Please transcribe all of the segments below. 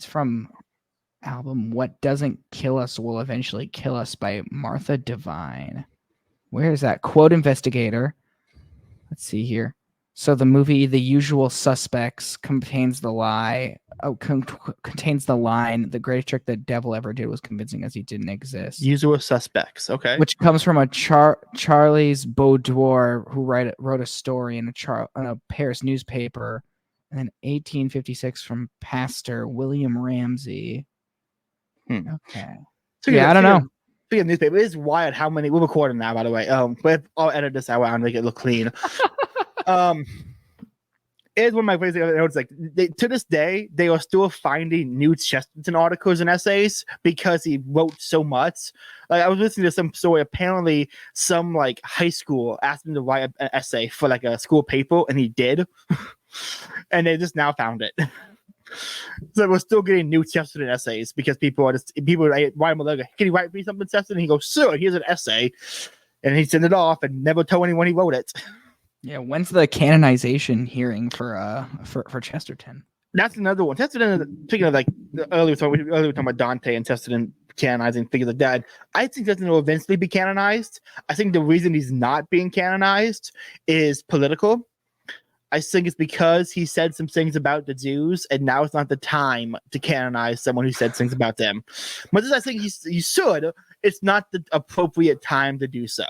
from album What Doesn't Kill Us Will Eventually Kill Us by Martha Divine. Where is that? Quote Investigator. Let's see here. So the movie The Usual Suspects contains the line, the greatest trick the devil ever did was convincing us he didn't exist. Usual Suspects, okay. Which comes from a Charles Baudouin, who wrote a story in a Paris newspaper in 1856 from Pastor William Ramsey. Okay. I don't know. Speaking of newspaper, it is wild how many. We're recording now, by the way. But I'll edit this out and make it look clean. It is one of my favorite notes. Like to this day, they are still finding new Chesterton articles and essays because he wrote so much. Like I was listening to some story. Apparently, some like high school asked him to write an essay for like a school paper, and he did. And they just now found it. So we're still getting new Chesterton essays because people write him a letter. Can you write me something, Chesterton? And he goes, sure, here's an essay. And he sent it off and never told anyone he wrote it. Yeah, when's the canonization hearing for Chesterton? That's another one. Chesterton, speaking of like earlier we were talking about Dante and Chesterton canonizing figures like that. I think Chesterton will eventually be canonized. I think the reason he's not being canonized is political. I think it's because he said some things about the Jews, and now it's not the time to canonize someone who said things about them. Much as I think he should, it's not the appropriate time to do so.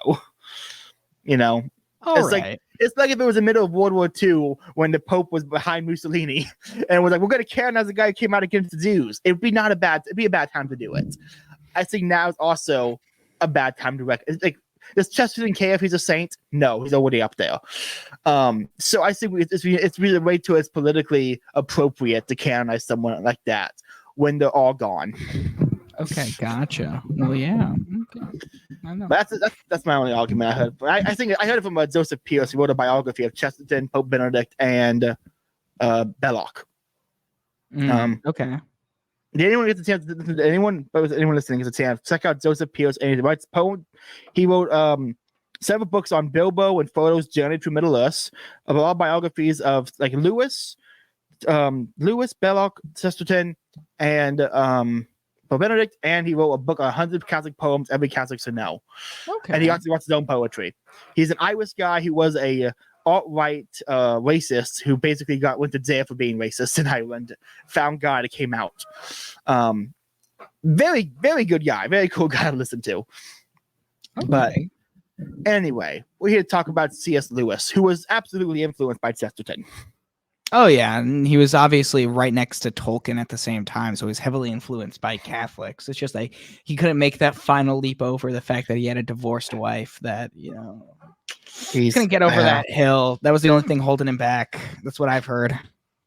You know? It's like if it was the middle of World War II when the Pope was behind Mussolini and was like, we're going to canonize the guy who came out against the Jews. It'd be a bad time to do it. I think now is also a bad time to it's like, does Chesterton care if he's a saint? No, he's already up there. So I think it's really way too it's politically appropriate to canonize someone like that when they're all gone. Okay, gotcha. Well, yeah. Okay. I know. That's my only argument I heard. I think I heard it from Joseph Pierce, who wrote a biography of Chesterton, Pope Benedict, and Belloc. Okay. Did anyone get the chance to listen to anyone listening gets a chance? Check out Joseph Pierce and he writes poem. He wrote several books on Bilbo and Frodo's journey through Middle Earth, of all biographies of like Lewis, Belloc, Chesterton, and Pope Benedict, and he wrote a book on 100 Catholic poems every Catholic should know. Okay. And he also writes his own poetry. He's an Irish guy who was a alt-right racist who basically went to jail for being racist in Ireland. Found God, it came out. Very, very good guy. Very cool guy to listen to. Okay. But anyway, we're here to talk about C.S. Lewis, who was absolutely influenced by Chesterton. Oh, yeah. And he was obviously right next to Tolkien at the same time. So he was heavily influenced by Catholics. It's just like he couldn't make that final leap over the fact that he had a divorced wife that, you know, he's going to get over that hill. That was the only thing holding him back. That's what I've heard.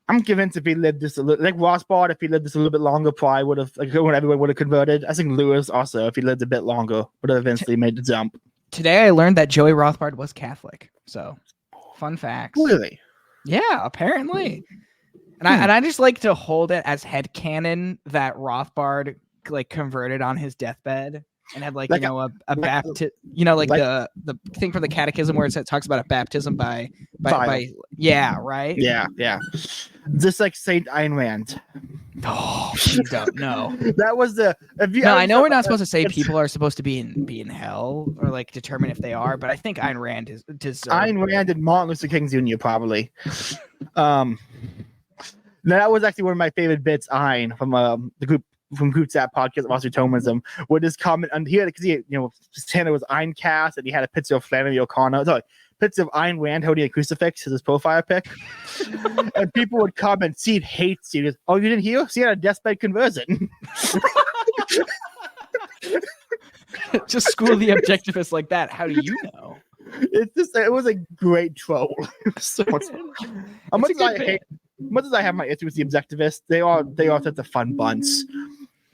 I'm convinced if he lived this a little, like Rothbard, if he lived this a little bit longer, probably would have, like, when everyone would have converted. I think Lewis also, if he lived a bit longer, would have eventually made the jump. Today I learned that Joey Rothbard was Catholic. So, fun facts. Really? Yeah, apparently. And I just like to hold it as headcanon that Rothbard like converted on his deathbed and had like a baptism, the thing from the catechism where it talks about a baptism by yeah, right? Yeah. Just like Saint Ayn Rand. Oh, you don't know. That was I know we're not supposed to say people are supposed to be in hell or like determine if they are, but I think Ayn Rand is Ayn Rand and Martin Luther King Jr. probably. That was actually one of my favorite bits, Ayn, from the group chat podcast of Thomism, with his comment on here because his channel was Ayncast and he had a picture of Flannery O'Connor. Sorry, picture of Ayn Rand holding a crucifix as his profile pic. And people would comment, Seed hates you. Oh, you didn't hear? She had a deathbed conversion. Just school the objectivists like that. How do you know? It was a great troll. So much. Much as I have my issue with the objectivists, they are such a fun bunch.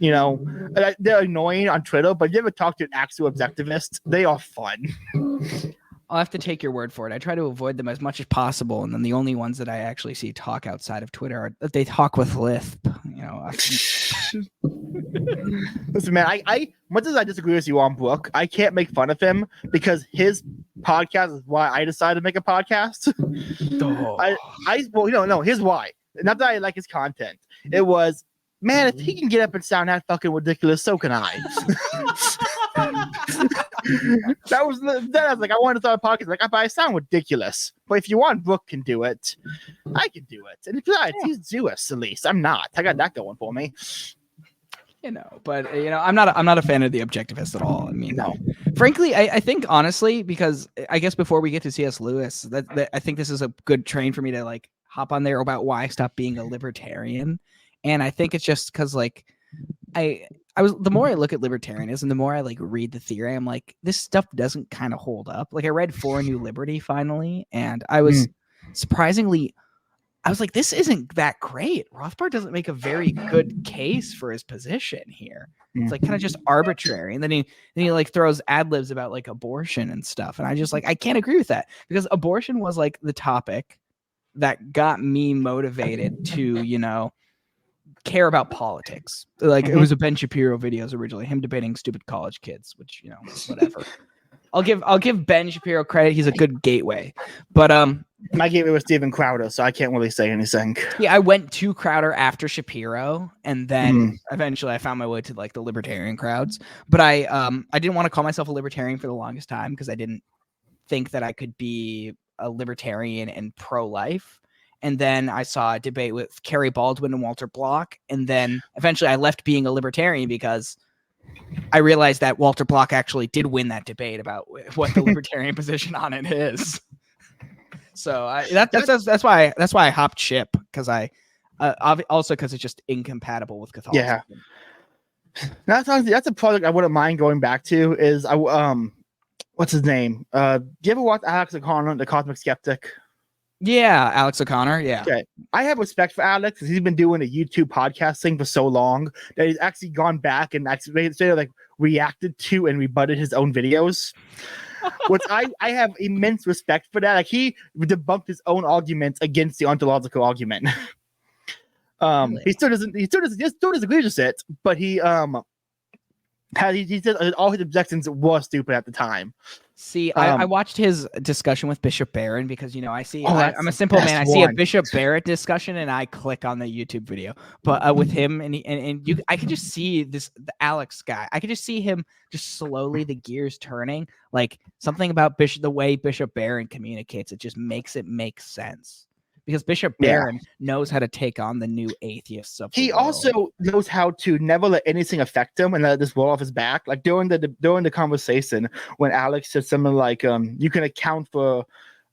You know, they're annoying on Twitter, but you ever talk to an actual objectivist? They are fun. I'll have to take your word for it. I try to avoid them as much as possible, and then the only ones that I actually see talk outside of Twitter are that they talk with lisp. You know. Listen, man. I much as I disagree with you on Brooke, I can't make fun of him because his podcast is why I decided to make a podcast. Oh. Here's why. Not that I like his content. It was man, if he can get up and sound that fucking ridiculous, so can I. That was I was like, I wanted to start a podcast. Like, I sound ridiculous, but if you want, Brooke can do it. I can do it. And besides, he's Zeus at least. I'm not. I got that going for me. But I'm not a fan of the objectivist at all. I mean, No. Frankly, I think honestly, because I guess before we get to C.S. Lewis, that I think this is a good train for me to like hop on there about why I stopped being a libertarian. And I think it's just because like the more I look at libertarianism, the more I like read the theory, I'm like, this stuff doesn't kind of hold up. Like I read For a New Liberty finally, and I was surprisingly, I was like, this isn't that great. Rothbard doesn't make a very good case for his position here. It's like kind of just arbitrary. And then he like throws ad libs about like abortion and stuff. And I just like, I can't agree with that, because abortion was like the topic that got me motivated to, care about politics. Like it was a Ben Shapiro videos originally, him debating stupid college kids, which, whatever. I'll give Ben Shapiro credit. He's a good gateway, but my gateway was Steven Crowder, so I can't really say anything. Yeah, I went to Crowder after Shapiro, and then eventually I found my way to like the libertarian crowds. But I didn't want to call myself a libertarian for the longest time because I didn't think that I could be a libertarian and pro-life. And then I saw a debate with Kerry Baldwin and Walter Block, and then eventually I left being a libertarian because I realized that Walter Block actually did win that debate about what the libertarian position on it is. So that's why I hopped ship, because I also because it's just incompatible with Catholicism. Yeah, that's a project I wouldn't mind going back to. Is what's his name? Do you ever watch Alex O'Connor, the Cosmic Skeptic? Yeah, Alex O'Connor. Yeah. Okay. I have respect for Alex because he's been doing a YouTube podcast thing for so long that he's actually gone back and actually like reacted to and rebutted his own videos. Which I have immense respect for that. Like he debunked his own arguments against the ontological argument. Really? He still disagrees with it, but he said all his objections were stupid at the time. See, I watched his discussion with Bishop Barron because I'm a simple man. I see a Bishop Barrett discussion and I click on the YouTube video. But with him I could just see the Alex guy. I could just see him just slowly the gears turning. Like something about the way Bishop Barron communicates, it just makes it make sense. Because Bishop Barron knows how to take on the new atheists of the world. Also knows how to never let anything affect him and let this roll off his back. Like during the conversation when Alex said something like, "You can account for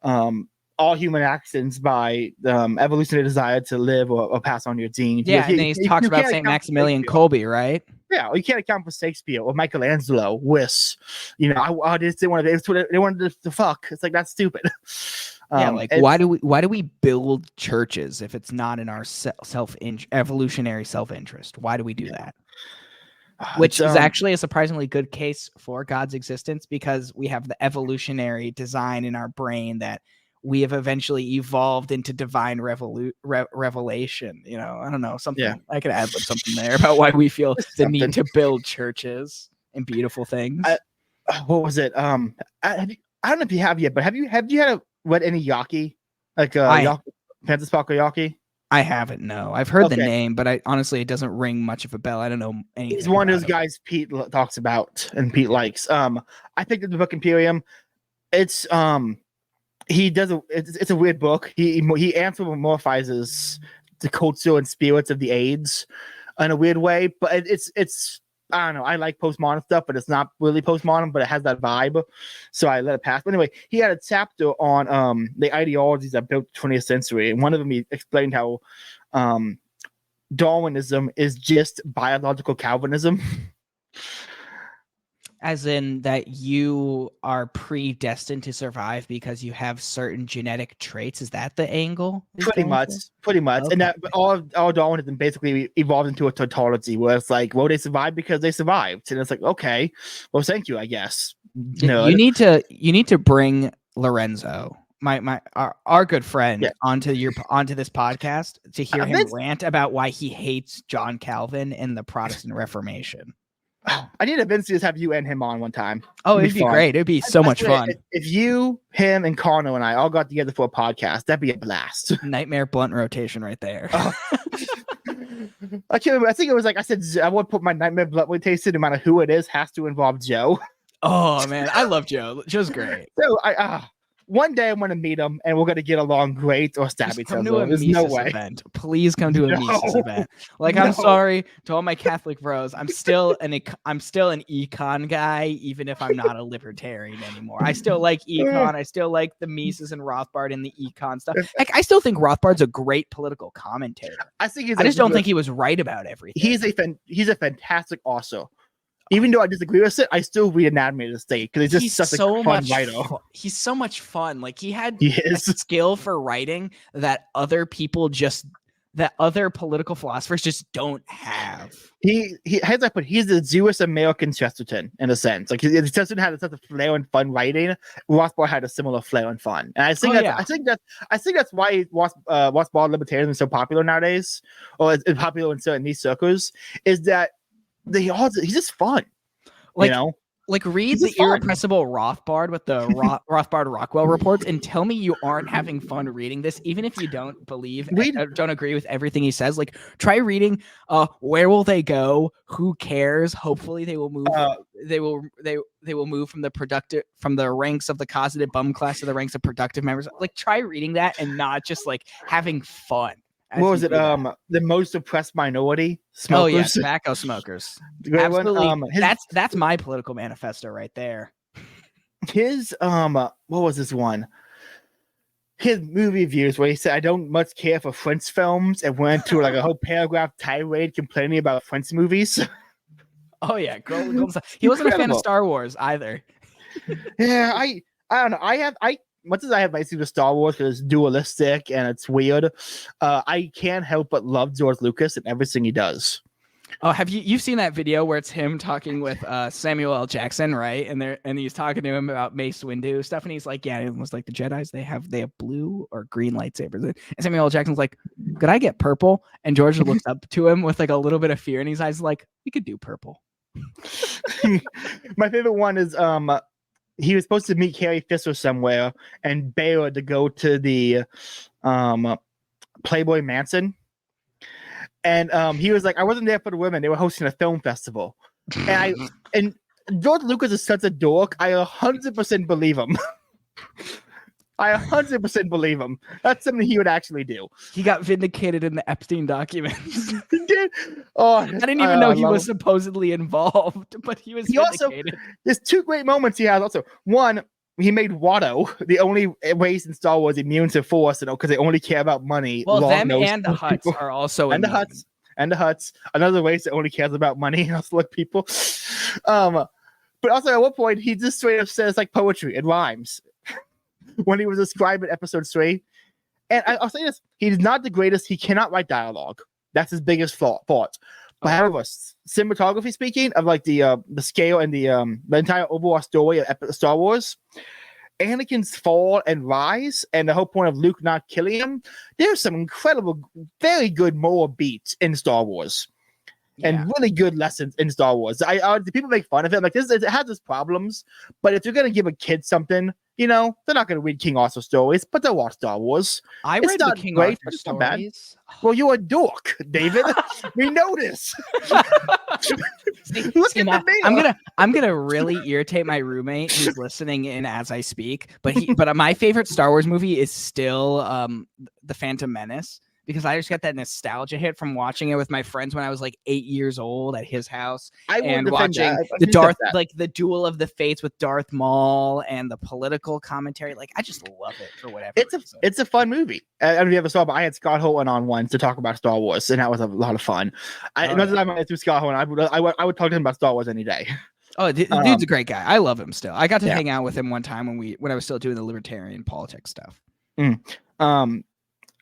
all human actions by evolutionary desire to live or pass on your genes." Yeah, and then he talks about Saint Maximilian Kolbe, right? Yeah, you can't account for Shakespeare or Michelangelo, Wyss. I just didn't want to. They wanted to fuck. It's like that's stupid. Why do we build churches if it's not in our evolutionary self-interest? Why do we do that? Which is actually a surprisingly good case for God's existence, because we have the evolutionary design in our brain that we have eventually evolved into divine revelation. I don't know, something. Yeah. I could add something there about why we feel the need to build churches and beautiful things. What was it? I don't know if you have yet, but have you had read any Yaki? Like Francis Parker Yaki? I haven't, no. I've heard the name, but it doesn't ring much of a bell. I don't know anything. He's one of those guys Pete talks about and Pete likes. I picked up the book Imperium. It's it's a weird book. He anthropomorphizes the culture and spirits of the AIDS in a weird way, but it's I don't know. I like postmodern stuff, but it's not really postmodern, but it has that vibe. So I let it pass. But anyway, he had a chapter on the ideologies that built the 20th century. And one of them, he explained how Darwinism is just biological Calvinism. As in that you are predestined to survive because you have certain genetic traits. Is that the angle? Pretty much. Okay. And that all Darwinism basically evolved into a tautology where it's like, well, they survived because they survived. And it's like, okay, well, thank you, I guess. You need to bring Lorenzo, our good friend, onto this podcast to hear him rant about why he hates John Calvin and the Protestant Reformation. I need to eventually just have you and him on one time. Oh, it'd be great. It'd be so much fun. If you, him, and Connor and I all got together for a podcast, that'd be a blast. Nightmare blunt rotation right there. I can't remember. I think it was like I said. I would put my nightmare blood tasted. No matter who it is, has to involve Joe. Oh man, I love Joe. Joe's great. So one day I'm gonna meet him and we're gonna get along great or stab Just each come other. to a There's no Mises way. event. Please come to a Mises No. event. Like, No. I'm sorry to all my Catholic bros. I'm still an econ guy, even if I'm not a libertarian anymore. I still like econ. I still like the Mises and Rothbard and the econ stuff. Like, I still think Rothbard's a great political commentator. I think I just don't think he was right about everything. He's a fantastic author. Even though I disagree with it, I still read Anatomy of the State because he's just such a fun writer. He's so much fun. Like, he had He a is. skill for writing that other political philosophers just don't have. He's the Jewish American Chesterton in a sense. Like Chesterton had such a flair and fun writing. Rothbard had a similar flair and fun, and I think that's why Rothbard libertarianism is so popular nowadays, or is popular in certain niche circles. Is that he's just fun, like, you know. Like, read the Irrepressible Rothbard with the Rothbard Rockwell reports and tell me you aren't having fun reading this, even if you don't don't agree with everything he says. Like, try reading Where Will They Go? Who Cares? Hopefully they will move. They will move from the ranks of the cosseted bum class to the ranks of productive members. Like, try reading that and not just like having fun. What was it? The most oppressed minority smokers. Oh yeah, tobacco smokers. Absolutely. That's my political manifesto right there. His what was this one? His movie reviews where he said, "I don't much care for French films," and went to like a whole paragraph tirade complaining about French movies. Oh yeah, he wasn't a fan of Star Wars either. Yeah, I don't know. Much as I have my issue with Star Wars because it's dualistic and it's weird, I can't help but love George Lucas and everything he does. Oh, have you've seen that video where it's him talking with Samuel L. Jackson, right? And he's talking to him about Mace Windu stuff, and he's like, "Yeah, it was like the Jedi's. They have blue or green lightsabers." And Samuel L. Jackson's like, "Could I get purple?" And George looks up to him with like a little bit of fear in his eyes, like, "We could do purple." My favorite one is he was supposed to meet Carrie Fisher somewhere and bail to go to the Playboy Mansion. And he was like, "I wasn't there for the women. They were hosting a film festival." And George Lucas is such a dork. I 100% believe him. I 100% believe him. That's something he would actually do. He got vindicated in the Epstein documents. He did. Oh, I didn't even know he was supposedly involved, but he was vindicated. There's two great moments he has also. One, he made Watto the only race in Star Wars immune to Force, because they only care about money. Well, them and the Hutts are also and immune. the Hutts, another race that only cares about money and select people. But also at one point he just straight up says like poetry. It rhymes. When he was describing episode 3. And I'll say this, he's not the greatest. He cannot write dialogue. That's his biggest fault. But however, cinematography speaking of like the scale and the entire overall story of Star Wars, Anakin's fall and rise and the whole point of Luke not killing him, there's some incredible, very good moral beats in Star Wars. Yeah. And really good lessons in Star Wars. People make fun of it. I'm like, it has its problems, but if you're going to give a kid something, they're not going to read King Arthur stories, but they'll watch Star Wars. I read the King Arthur stories. Well, you're a dork, David. We know this. Look at me. I'm gonna really irritate my roommate who's listening in as I speak. But my favorite Star Wars movie is still The Phantom Menace. Because I just got that nostalgia hit from watching it with my friends when I was like 8 years old at his house, and watching the Duel of the Fates with Darth Maul and the political commentary. Like, I just love it for whatever. It's a fun movie. I don't know if you ever saw, but I had Scott Holton on once to talk about Star Wars, and that was a lot of fun. Another time I went through Scott Holton, I would talk to him about Star Wars any day. Oh, dude's a great guy. I love him still. I got to hang out with him one time when I was still doing the libertarian politics stuff.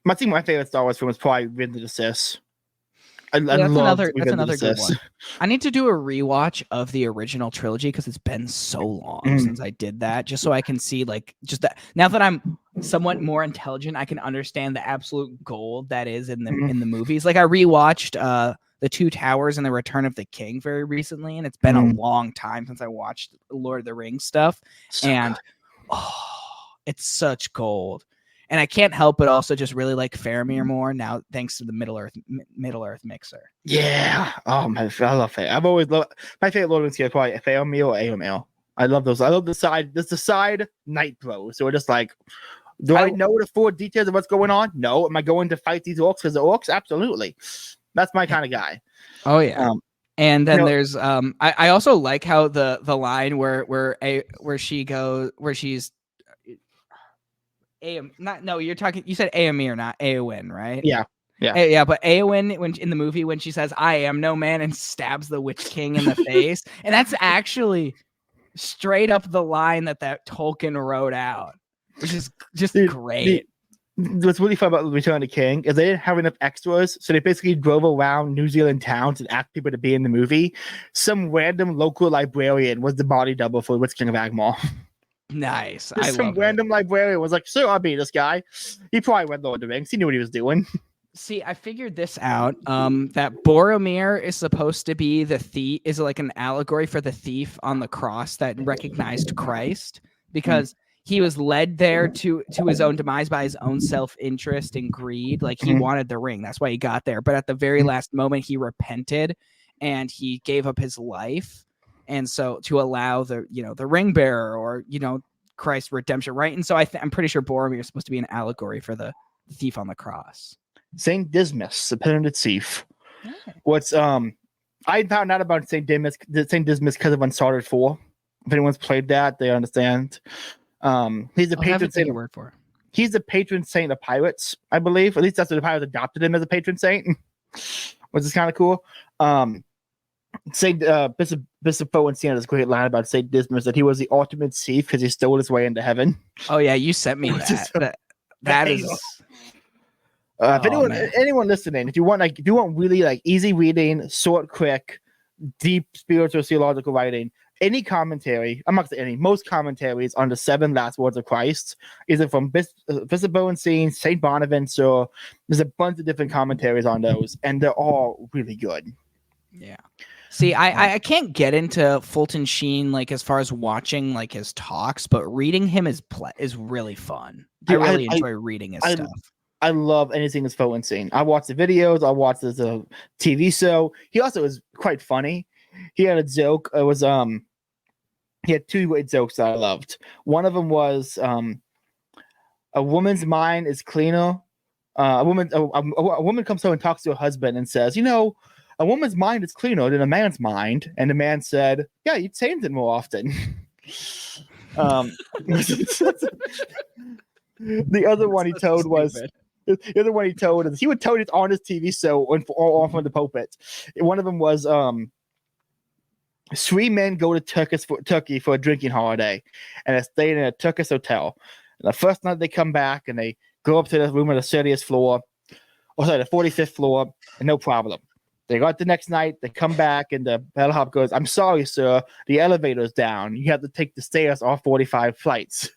I think my favorite Star Wars film was probably Revenge of the Sith. That's another good one. I need to do a rewatch of the original trilogy because it's been so long since I did that, just so I can see just that. Now that I'm somewhat more intelligent, I can understand the absolute gold that is in the movies. Like, I rewatched The Two Towers and The Return of the King very recently, and it's been a long time since I watched Lord of the Rings stuff. It's such gold. And I can't help but also just really like Faramir more now, thanks to the Middle Earth mixer. Yeah. Oh my, I love it. I've always loved my favorite Lord of the Rings is probably Faramir or Aemil. I love those. I love the side. This the side night bro. So we're just like, do I know the full details of what's going on? No. Am I going to fight these orcs because the orcs? Absolutely. That's my kind of guy. Oh yeah. And then there's I also like how the line where she's you said Aemir, not Eowyn, right? Yeah. Yeah, but Eowyn, when in the movie, when she says "I am no man" and stabs the Witch King in the face, and that's actually straight up the line that Tolkien wrote out, which is just great. What's really fun about Return of the King is they didn't have enough extras, so they basically drove around New Zealand towns and asked people to be in the movie. Some random local librarian was the body double for Witch King of Agmar. Nice. Some random librarian was like, "Sure, I'll be this guy." He probably read Lord of the Rings. He knew what he was doing. See, I figured this out. That Boromir is supposed to be the thief, is like an allegory for the thief on the cross that recognized Christ, because he was led there to his own demise by his own self-interest and greed. Like he wanted the ring. That's why he got there. But at the very last moment, he repented and he gave up his life. And so to allow the ring bearer or, Christ's redemption, right? And so I'm pretty sure Boromir is supposed to be an allegory for the thief on the cross. Saint Dismas, the penitent thief. What's I found out about Saint Dismas because of Uncharted 4. If anyone's played that, they understand. He's the patron saint. Word for it. He's the patron saint of pirates, I believe. At least that's what the pirates adopted him as a patron saint, which is kind of cool. Saint Bishop Bowen has a great line about Saint Dismas that he was the ultimate thief because he stole his way into heaven. Oh yeah, you sent me that. That is. If anyone listening, if you want really easy reading, short, quick, deep spiritual theological writing, any commentary, I'm not saying any, most commentaries on the 7 last words of Christ, either from Bishop Bowen, Saint Bonaventure. There's a bunch of different commentaries on those, and they're all really good. Yeah. See, I can't get into Fulton Sheen as far as watching his talks, but reading him is really fun. Dude, I really enjoy reading his stuff. I love anything that's Fulton Sheen. I watch the videos. I watch the TV show. He also is quite funny. He had a joke. It was he had 2 great jokes that I loved. One of them was a woman's mind is cleaner. A woman comes home and talks to her husband and says, a woman's mind is cleaner than a man's mind. And the man said, yeah, you'd change it more often. The other one he told was, the other one he told is he would tell it on his TV show or from the pulpit. One of them was 3 men go to Turkey for a drinking holiday, and they stayed in a Turkish hotel. And the first night they come back and they go up to the room on the 30th floor, the 45th floor, and no problem. They got the next night, they come back, and the bellhop goes, "I'm sorry, sir, the elevator's down. You have to take the stairs all 45 flights."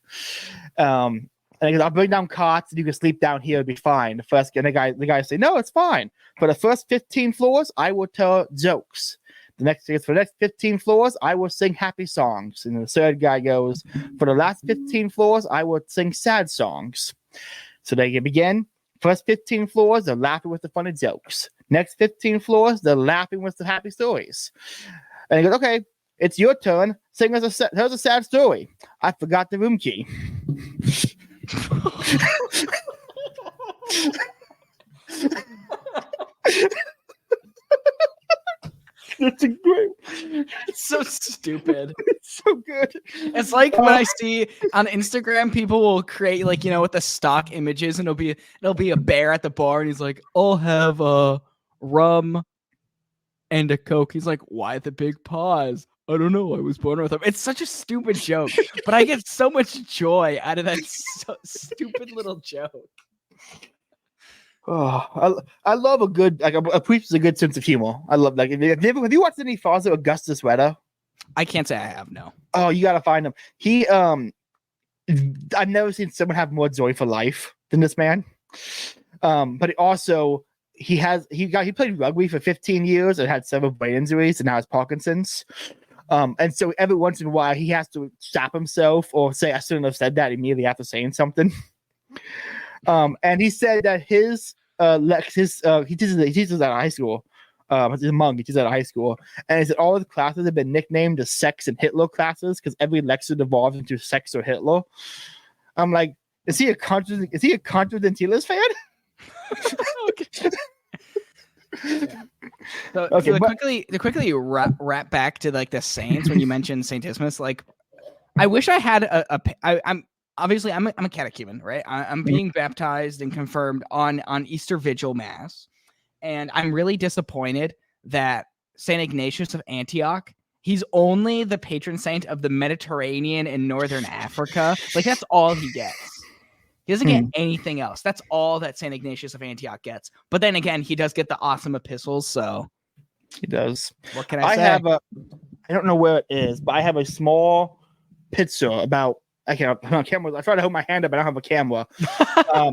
And he goes, "I'll bring down cots and you can sleep down here, it'll be fine." The guy say, "No, it's fine. For the first 15 floors, I will tell jokes. For the next 15 floors, I will sing happy songs." And the third guy goes, "For the last 15 floors, I will sing sad songs." So they begin. First 15 floors, they're laughing with the funny jokes. Next 15 floors, they're laughing with the happy stories. And he goes, "Okay, it's your turn. Sing us here's a sad story. I forgot the room key." That's a great. It's so stupid. It's so good. It's like when I see on Instagram, people will create with the stock images, and it'll be a bear at the bar, and he's like, "I'll have a rum and a Coke." He's like, "Why the big pause?" "I don't know. I was born with them." It's such a stupid joke, but I get so much joy out of that stupid little joke. Oh, I love a good a priest with a good sense of humor. I love have you watched any Father Augustus Wetter? I can't say I have, no. Oh, you gotta find him. He I've never seen someone have more joy for life than this man. But he played rugby for 15 years and had several brain injuries and now has Parkinson's. And so every once in a while he has to stop himself or say, "I shouldn't have said that," immediately after saying something. And he said that his he teaches at a high school. He's a monk. He teaches at a high school, and he said all his classes have been nicknamed the sex and Hitler classes because every lecture devolves into sex or Hitler. I'm like, is he a Constantino's fan? Okay. Yeah. So, Okay, to quickly wrap back to like the saints when you mentioned Saint Dismas, like I wish I had I'm obviously I'm a catechumen, right? I'm being baptized and confirmed on Easter Vigil Mass, and I'm really disappointed that Saint Ignatius of Antioch, he's only the patron saint of the Mediterranean and Northern Africa. Like that's all he gets. He doesn't get anything else. That's all that St. Ignatius of Antioch gets. But then again, he does get the awesome epistles. So he does. What can I say? I don't know where it is, but I have a small picture about. I can't have a camera. I try to hold my hand up, but I don't have a camera. I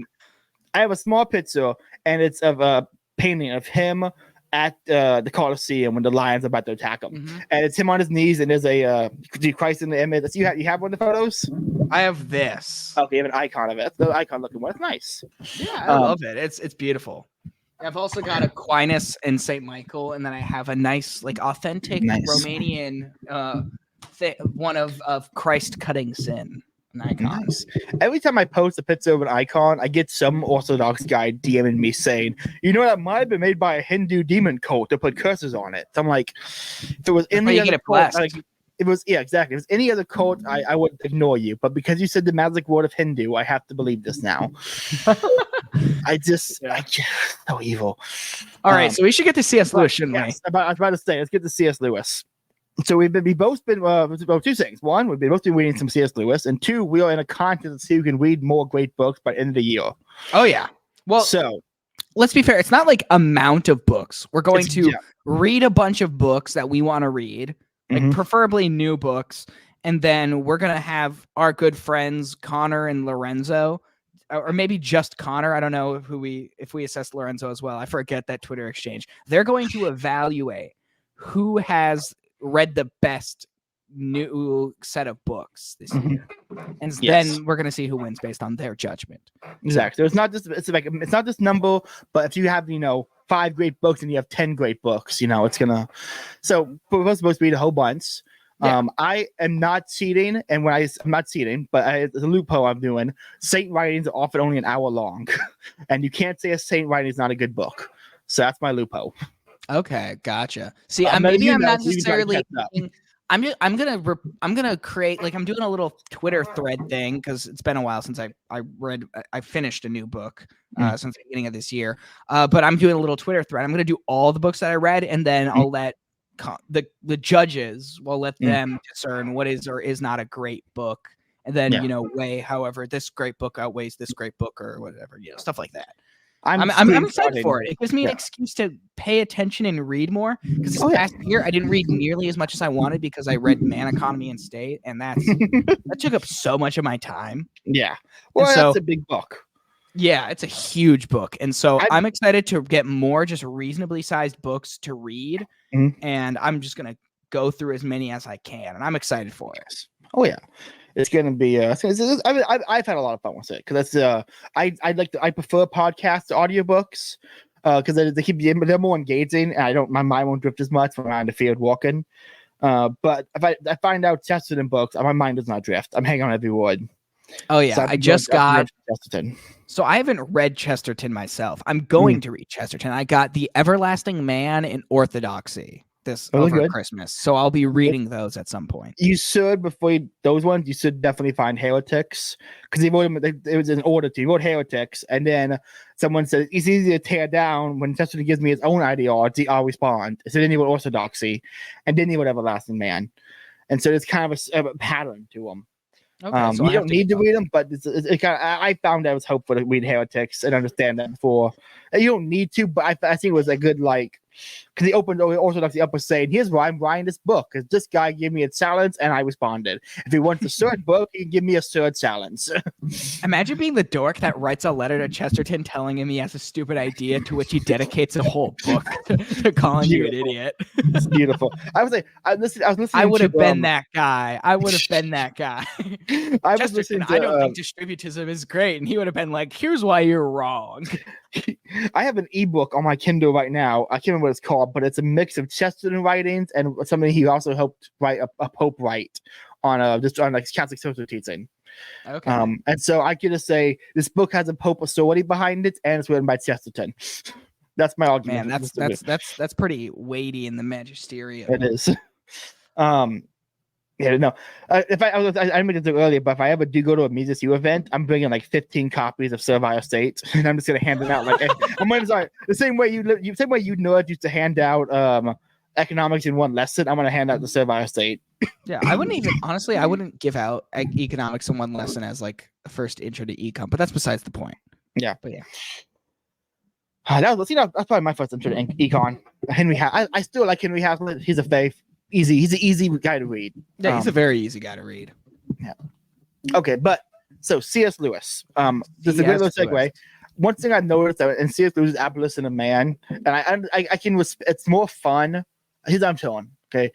have a small picture, and it's of a painting of him at the Colosseum when the lions are about to attack him, and it's him on his knees, and there's a Christ in the image. You have one of the photos? I have this. Okay, you have an icon of it. That's the icon looking one. It's nice. Yeah, I love it. It's beautiful. I've also got Aquinas and Saint Michael, and then I have a nice, like, authentic Romanian one of Christ cutting sin. An icon. Nice. Every time I post a picture of an icon, I get some Orthodox guy DMing me saying, that might have been made by a Hindu demon cult to put curses on it. So I'm like, if it was any other cult, exactly. If it was any other cult, I would ignore you. But because you said the magic word of Hindu, I have to believe this now. I just so evil. All right, so we should get to C.S. Lewis, shouldn't we? I was about to say, let's get to C.S. Lewis. So we've both been two things. One, we've both been reading some C.S. Lewis, and two, we are in a contest to see who can read more great books by the end of the year. Oh yeah. Well, so let's be fair. It's not like amount of books. We're going to read a bunch of books that we want to read, like preferably new books, and then we're gonna have our good friends Connor and Lorenzo, or maybe just Connor. I don't know if we assess Lorenzo as well. I forget that Twitter exchange. They're going to evaluate who has read the best new set of books this year, and then we're gonna see who wins based on their judgment. Exactly. So it's not just number, but if you have 5 great books and you have 10 great books, it's gonna. So we're supposed to read a whole bunch. Yeah. I am not cheating, and I'm not cheating, but there's a loophole I'm doing. Saint writings are often only an hour long, and you can't say a saint writing is not a good book. So that's my loophole. Okay, gotcha. See, maybe I'm not necessarily. I'm gonna create, like, I'm doing a little Twitter thread thing because it's been a while since I finished a new book since the beginning of this year. But I'm doing a little Twitter thread. I'm gonna do all the books that I read, and then I'll let the judges let them discern what is or is not a great book, and then weigh however this great book outweighs this great book or whatever, stuff like that. I'm excited for it. It gives me an excuse to pay attention and read more, because this past year I didn't read nearly as much as I wanted because I read Man, Economy, and State, and that took up so much of my time. Yeah, well, that's a big book. Yeah, it's a huge book, and so I'm excited to get more just reasonably sized books to read, and I'm just gonna go through as many as I can, and I'm excited for it. Oh yeah. It's gonna be. I've had a lot of fun with it because that's. I prefer podcasts to audiobooks because they're more engaging, and my mind won't drift as much when I'm in the field walking. But if I find out Chesterton books, my mind does not drift. I'm hanging on every word. Oh yeah, so I just got Chesterton. So I haven't read Chesterton myself. I'm going to read Chesterton. I got The Everlasting Man and Orthodoxy over Christmas, so I'll be reading those at some point. You should, before those ones, you should definitely find Heretics, because he wrote them. It was in order to. He wrote Heretics, and then someone said it's easy to tear down. When Chesterton gives me his own ideology, I'll respond. So then he wrote Orthodoxy, and then he wrote Everlasting Man, and so it's kind of a pattern to him. Okay, so you don't need to read them, but I found I was hopeful to read Heretics and understand that before. You don't need to, but I think it was a good because he opened Orthodoxy up with saying, "Here's why I'm writing this book, because this guy gave me a challenge and I responded. If he wants a third book, he can give me a third challenge." Imagine being the dork that writes a letter to Chesterton telling him he has a stupid idea, to which he dedicates a whole book to calling you an idiot. It's beautiful. I was listening. I would to, have been that guy. I would have been that guy. I was Chesterton, listening to, I don't think distributism is great, and he would have been like, "Here's why you're wrong." I have an ebook on my Kindle right now. I can't remember what it's called, but it's a mix of Chesterton writings and something he also helped write a Pope write on just on like Catholic social teaching. Okay. And so I could just say this book has a Pope authority behind it, and it's written by Chesterton. That's my argument. Man, that's pretty weighty in the magisterium. It is. Yeah, no. If I mentioned it earlier, but if I ever do go to a Mises U event, I'm bringing like 15 copies of Servile State, and I'm just gonna hand them out. Like, I'm gonna sorry, the same way you nerds used to hand out economics in one lesson. I'm gonna hand out the Servile State. Yeah, I wouldn't give out economics in one lesson as like a first intro to econ, but that's besides the point. Yeah, but yeah. That's probably my first intro to econ. Henry I still like Henry Hazlitt. He's a faith. Easy. He's an easy guy to read. Yeah, he's a very easy guy to read. Yeah. Okay, but so C.S. Lewis. This is a great little segue. Lewis. One thing I noticed that in C.S. Lewis' Abolition of Man, and I can it's more fun. Here's what I'm telling. Okay,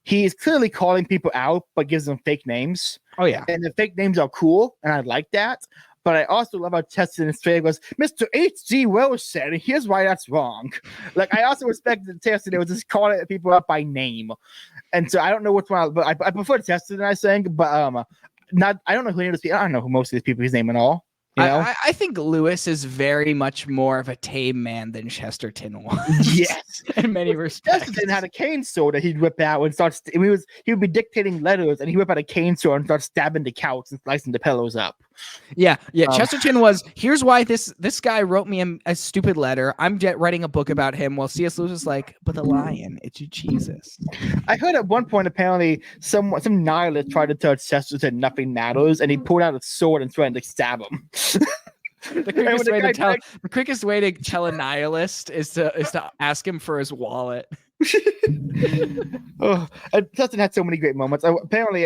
he's clearly calling people out, but gives them fake names. Oh yeah, and the fake names are cool, and I like that. But I also love how Chesterton straight goes, Mr. H.G. Wells said, and here's why that's wrong. Like, I also respect that Chesterton was just calling people out by name. And so I don't know which one, but I prefer Chesterton, I think. But I don't know who any of these people, I don't know who most of these people his name at all. You know? I think Lewis is very much more of a tame man than Chesterton was. Yes, in many respects. Chesterton had a cane sword that he'd whip out and he would be dictating letters, and he'd whip out a cane sword and start stabbing the couch and slicing the pillows up. Yeah. Chesterton was. Here's why this guy wrote me a stupid letter. I'm writing a book about him. While C.S. Lewis is like, but the lion, it's Jesus. I heard at one point apparently some nihilist tried to tell Chesterton nothing matters, and he pulled out a sword and threatened to stab him. The quickest way to tell a nihilist is to ask him for his wallet. Oh, Chesterton had so many great moments. Apparently,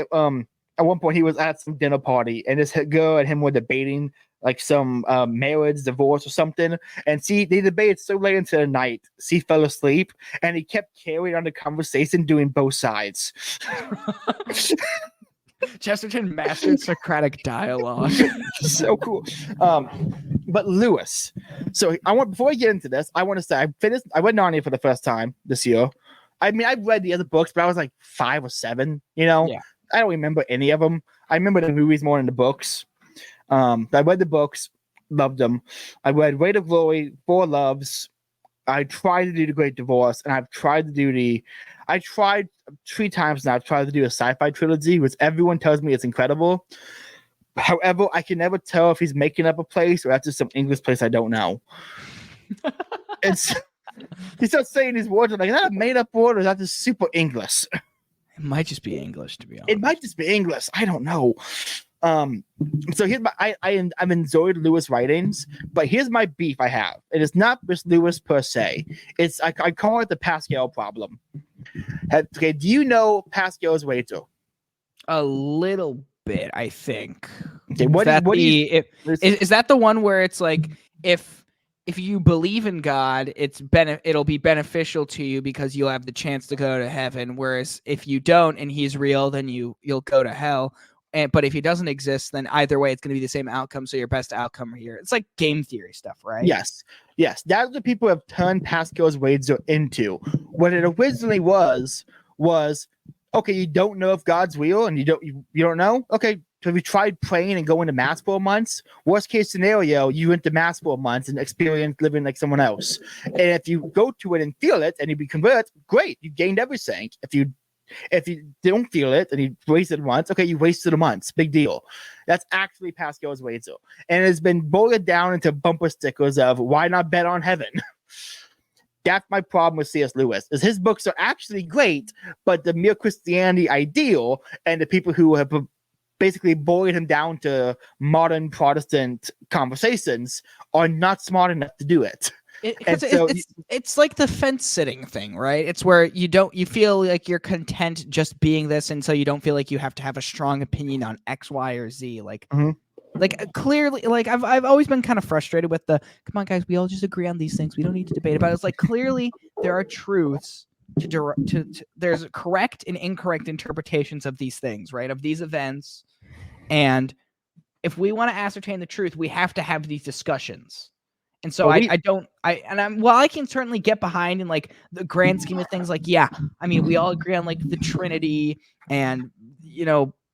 at one point he was at some dinner party, and this girl and him were debating like some marriage, divorce, or something. And they debated so late into the night, she fell asleep, and he kept carrying on the conversation, doing both sides. Chesterton mastered Socratic dialogue. So cool. But Lewis. So before I get into this, I want to say I read Narnia for the first time this year. I mean, I've read the other books, but I was like 5 or 7, you know? Yeah. I don't remember any of them. I remember the movies more than the books. I read the books, loved them. I read Weight of Glory, Four Loves. I tried to do The Great Divorce, and I tried 3 times now. I've tried to do a sci-fi trilogy, which everyone tells me it's incredible. However, I can never tell if he's making up a place or that's just some English place I don't know. He starts saying these words, I'm like, is that a made-up word or is that just super English? It might just be English, to be honest. It might just be English. I don't know. So here's I've enjoyed Lewis' writings, but here's my beef I have. It is not just Lewis per se. It's I call it the Pascal problem. Okay, do you know Pascal's wager? A little bit, I think. Okay, is that the one where it's like if you believe in God, it'll be beneficial to you because you'll have the chance to go to heaven. Whereas if you don't and he's real, then you'll go to hell. But if he doesn't exist, then either way, it's going to be the same outcome. So your best outcome here. It's like game theory stuff, right? Yes. That's what people have turned Pascal's wager into. What it originally was okay. You don't know if God's real, and you don't know. Okay, so have you tried praying and going to mass for months? Worst case scenario, you went to mass for months and experienced living like someone else. And if you go to it and feel it, and you be converted, great, you gained everything. If you don't feel it and you wasted once, okay, you wasted a month. Big deal. That's actually Pascal's wager. And it's been boiled down into bumper stickers of why not bet on heaven? That's my problem with C.S. Lewis, is his books are actually great, but the mere Christianity ideal and the people who have basically boiled him down to modern Protestant conversations are not smart enough to do it. Because it's like the fence sitting thing, right? It's where you feel like you're content just being this, and so you don't feel like you have to have a strong opinion on X, Y, or Z. Like, clearly, like I've always been kind of frustrated with the come on, guys, we all just agree on these things. We don't need to debate about it. It's like clearly there are truths to there's correct and incorrect interpretations of these things, right? Of these events, and if we want to ascertain the truth, we have to have these discussions. And so I can certainly get behind in like the grand scheme of things. Like, yeah, I mean, we all agree on like the Trinity and,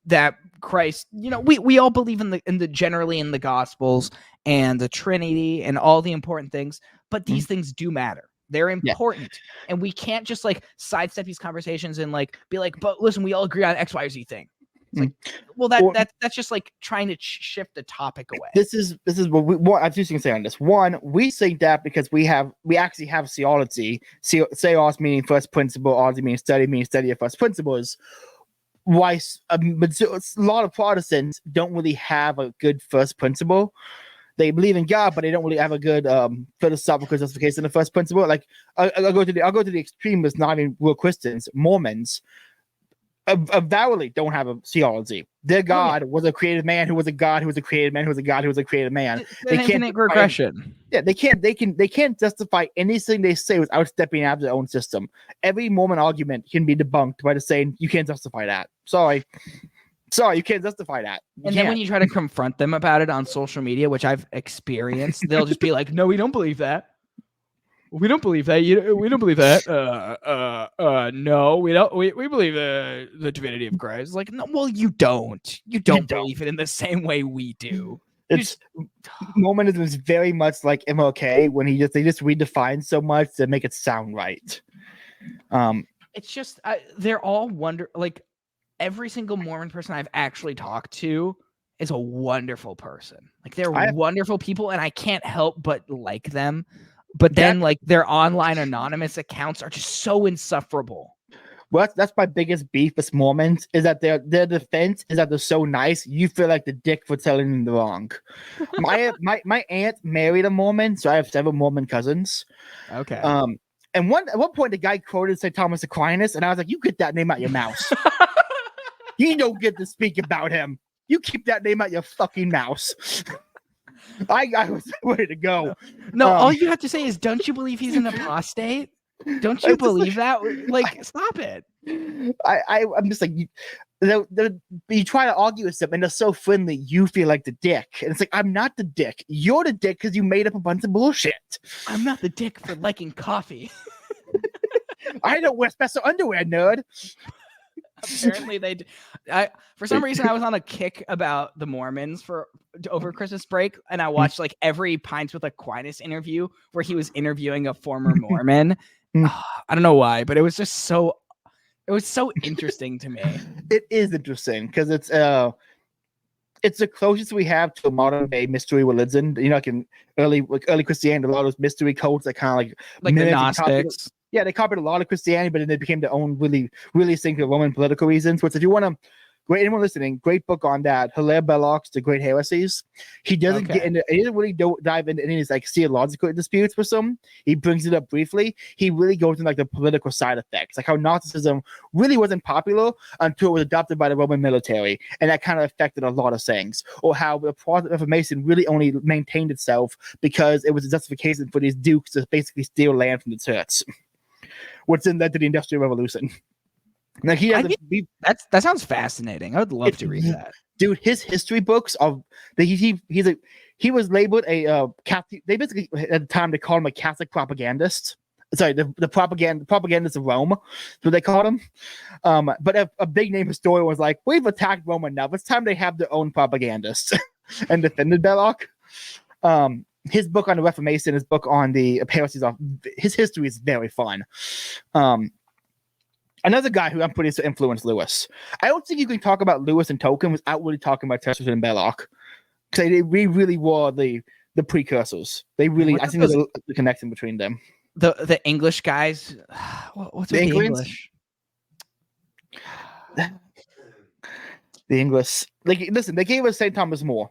that Christ, we all believe in the generally in the Gospels and the Trinity and all the important things, but these things do matter. They're important. Yeah. And we can't just like sidestep these conversations and like be like, but listen, we all agree on X, Y, or Z thing. It's like, well, that's just like trying to shift the topic away. This is what I was just gonna say on this. One, we say that because we actually have theology. Theos meaning first principle, ology meaning study of first principles. Why a lot of Protestants don't really have a good first principle. They believe in God, but they don't really have a good philosophical justification of the first principle. Like I'll go to the extremists, not even real Christians, Mormons. Avowedly don't have a theology. Their God was a created man who was a God who was a created man who was a God who was a created man. They can't regression. Yeah, they can't justify anything they say without stepping out of their own system. Every Mormon argument can be debunked by just saying you can't justify that. Sorry, you can't justify that. And then when you try to confront them about it on social media, which I've experienced, they'll just be like, "No, we don't believe that. We don't believe that. We don't believe that. No, we don't. We believe the divinity of Christ." Like, no, well, you don't. You don't believe it in the same way we do. Mormonism is very much like MLK when they just redefine so much to make it sound right. It's just they're all like every single Mormon person I've actually talked to is a wonderful person. Like they're wonderful people, and I can't help but like them. But then, like, their online anonymous accounts are just so insufferable. Well, that's my biggest beef with Mormons is that their defense is that they're so nice. You feel like the dick for telling them the wrong. My aunt married a Mormon, so I have several Mormon cousins. Okay. And at one point, the guy quoted St. Thomas Aquinas, and I was like, "You get that name out your mouth. You don't get to speak about him. You keep that name out your fucking mouth." I was ready to go. No, all you have to say is, "Don't you believe he's an apostate? Don't you believe that? Like, stop it." I'm just like, you try to argue with them, and they're so friendly. You feel like the dick, and it's like, I'm not the dick. You're the dick because you made up a bunch of bullshit. I'm not the dick for liking coffee. I don't wear special underwear, nerd. Apparently they for some reason I was on a kick about the Mormons over Christmas break, and I watched like every Pints with Aquinas interview where he was interviewing a former Mormon. I don't know why, but it was so interesting to me. It is interesting because it's the closest we have to a modern day mystery religion. Like in early Christianity, a lot of those mystery cults that kind of like the Gnostics. Yeah, they copied a lot of Christianity, but then they became their own really single Roman political reasons. Which, if you want to, anyone listening, great book on that. Hilaire Belloc's The Great Heresies. He doesn't get into, he doesn't really dive into any of his like theological disputes with them. He brings it up briefly. He really goes into like the political side effects, like how Gnosticism really wasn't popular until it was adopted by the Roman military, and that kind of affected a lot of things. Or how the Protestant Reformation really only maintained itself because it was a justification for these dukes to basically steal land from the church, which then led to the Industrial Revolution. Like that sounds fascinating. I would love to read that. Dude, his history books are he was labeled a Catholic. They basically at the time they called him a Catholic propagandist. Sorry, the propagandist of Rome, so they called him. But a big name historian was like, "We've attacked Rome enough. It's time they have their own propagandists," and defended Belloc. His book on the Reformation, his book on the heresies of his history is very fun. Another guy who I'm pretty sure influenced Lewis. I don't think you can talk about Lewis and Tolkien without really talking about Chesterton and Belloc, because they really were the precursors. They really, I think there's a connection between them. The English guys. What's the English? The English. Like, listen, they gave us St. Thomas More.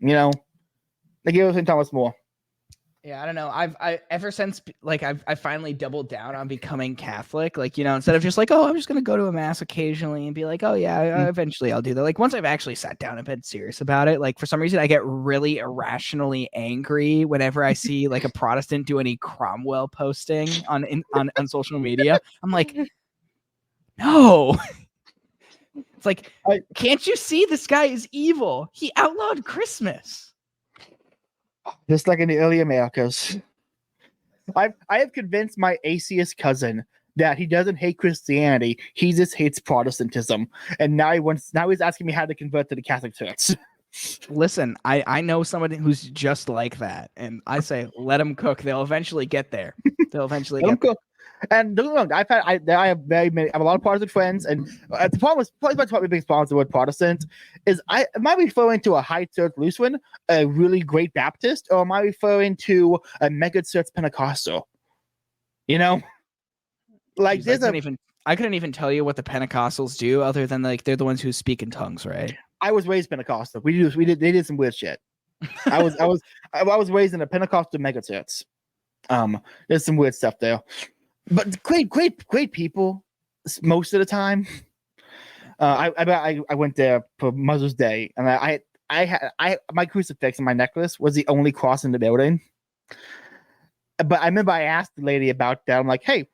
They gave us St. Thomas More. Yeah, I don't know. I ever since like I finally doubled down on becoming Catholic. Like, you know, instead of just like, oh, I'm just gonna go to a mass occasionally and be like, oh yeah, eventually I'll do that. Like once I've actually sat down and been serious about it, like for some reason I get really irrationally angry whenever I see like a Protestant do any Cromwell posting on social media. I'm like, no. It's like, can't you see this guy is evil? He outlawed Christmas. Just like in the early Americas. I have convinced my atheist cousin that he doesn't hate Christianity, he just hates Protestantism. And now he's asking me how to convert to the Catholic Church. Listen, I know somebody who's just like that, and I say let them cook. They'll eventually get there. They'll eventually get there. And don't get me wrong, I have very many. I have a lot of Protestant friends, and the problem is probably my biggest problem with the word Protestant is am I referring to a high church Lutheran, a really great Baptist, or am I referring to a mega church Pentecostal? You know, like Jeez, I couldn't even tell you what the Pentecostals do, other than like they're the ones who speak in tongues, right? I was raised Pentecostal. They did some weird shit. I was raised in a Pentecostal mega church. There's some weird stuff there. But great people most of the time. I went there for Mother's Day, and I my crucifix and my necklace was the only cross in the building. But I remember I asked the lady about that. I'm like, hey,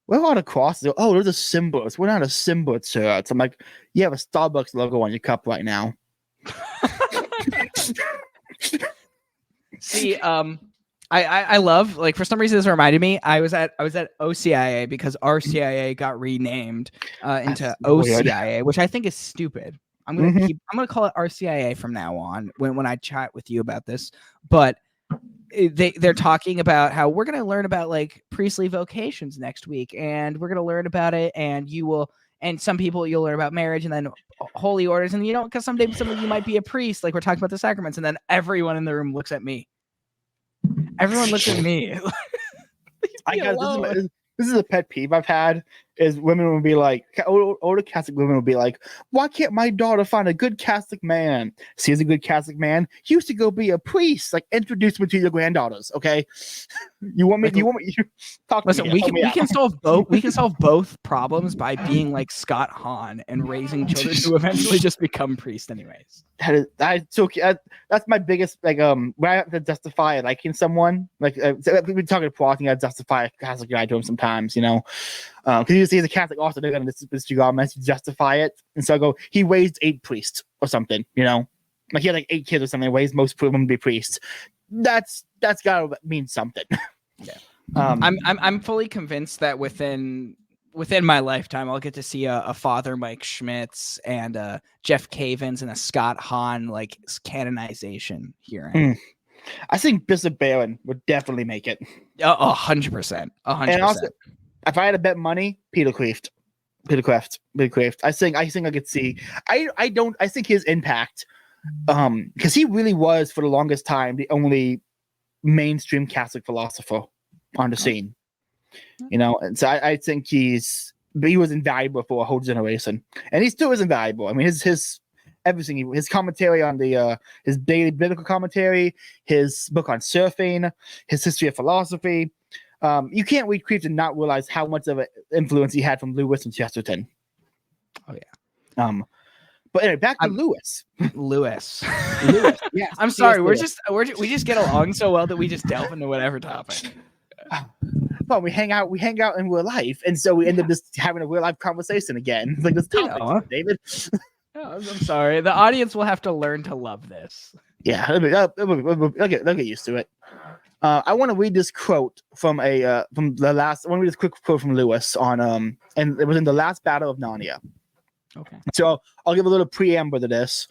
where are the crosses? Oh, those are symbols. We're not a symbol church. I'm like, you have a Starbucks logo on your cup right now. See, I love, like, for some reason this reminded me, I was at OCIA because RCIA got renamed into OCIA, which I think is stupid. I'm gonna call it RCIA from now on when I chat with you about this. But they're talking about how we're gonna learn about like priestly vocations next week, and we're gonna learn about it, and some people you'll learn about marriage, and then holy orders, and because someday some of you might be a priest, like we're talking about the sacraments, and then everyone in the room looks at me. Everyone looks at me. This is a pet peeve I've had, is women will be like, older Catholic women will be like, why can't my daughter find a good Catholic man? See, he's a good Catholic man. He used to go be a priest. Like, introduce me to your granddaughters, okay? You want me talk to me. Listen, we can solve both. We can solve both problems by being like Scott Hahn and raising children who eventually just become priests, anyways. That's my biggest, like, when I have to justify liking someone, like, we're talking to Protestant, I justify a Catholic guy to him sometimes, because he's a Catholic also, they're gonna justify it, and so I go, he raised 8 priests or something, like he had like 8 kids or something, raised most of them to be priests. That's gotta mean something. Yeah. I'm fully convinced that within my lifetime, I'll get to see a Father Mike Schmitz and Jeff Cavins and a Scott Hahn like canonization here. I think Bishop Barron would definitely make it. 100%. 100%. And also, if I had to bet money, Peter Kreeft. I think I could see. I think his impact, because he really was for the longest time the only mainstream Catholic philosopher on the scene. And so I think he was invaluable for a whole generation, and he still is invaluable. I mean, his everything, his commentary on his daily biblical commentary, his book on surfing, his history of philosophy. You can't read Kreeft and not realize how much of an influence he had from Lewis and Chesterton. Oh yeah. But anyway, back to Lewis. Lewis. Yeah. I'm sorry. We just get along so well that we just delve into whatever topic. Well, we hang out in real life, and so we end up just having a real life conversation again. It's like this topic, David. I'm sorry. The audience will have to learn to love this. Yeah, they'll get used to it. I want to read this quote from I want to read this quick quote from Lewis on and it was in the last battle of Narnia. Okay. So I'll give a little preamble to this.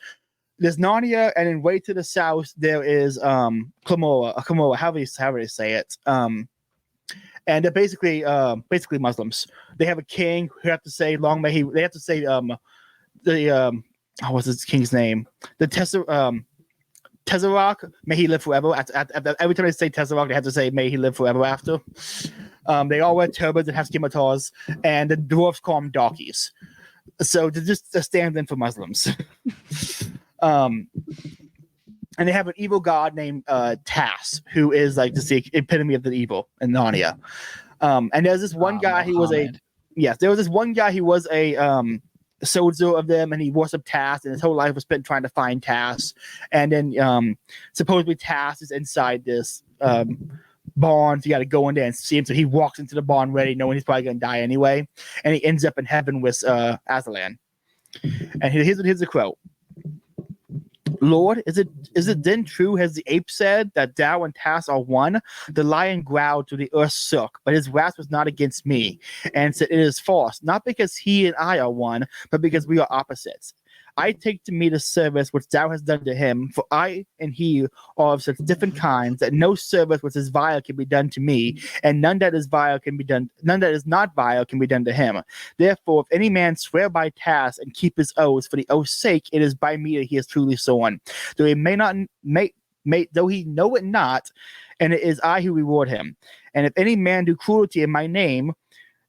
There's Narnia, and then way to the south there is Camorra, however you say it. And they're basically Muslims. They have a king who have to say long may he. They have to say what's his king's name? The Tesseract, may he live forever. Every time they say Tesseract, they have to say may he live forever after. They all wear turbans and have scimitars, and the dwarves call them darkies. So they're just a stand-in for Muslims. and they have an evil god named Tass, who is like the epitome of the evil in Narnia. And there's this one guy. He was a there was this one guy. He was a soldier of them, and he worshipped Tass, and his whole life was spent trying to find Tass. And then supposedly Tass is inside this barn, so you got to go in there and see him. So he walks into the barn ready, knowing he's probably going to die anyway, and he ends up in heaven with Aslan. And here's the quote: "Lord, is it then true, as the ape said, that thou and Tass are one? The lion growled till the earth shook, but his wrath was not against me, and said, it is false, not because he and I are one, but because we are opposites. I take to me the service which thou hast done to him, for I and he are of such different kinds that no service which is vile can be done to me, and none that is not vile can be done to him. Therefore, if any man swear by Tass and keep his oaths for the oath's sake, it is by me that he is truly sworn, though he though he know it not, and it is I who reward him. And if any man do cruelty in my name,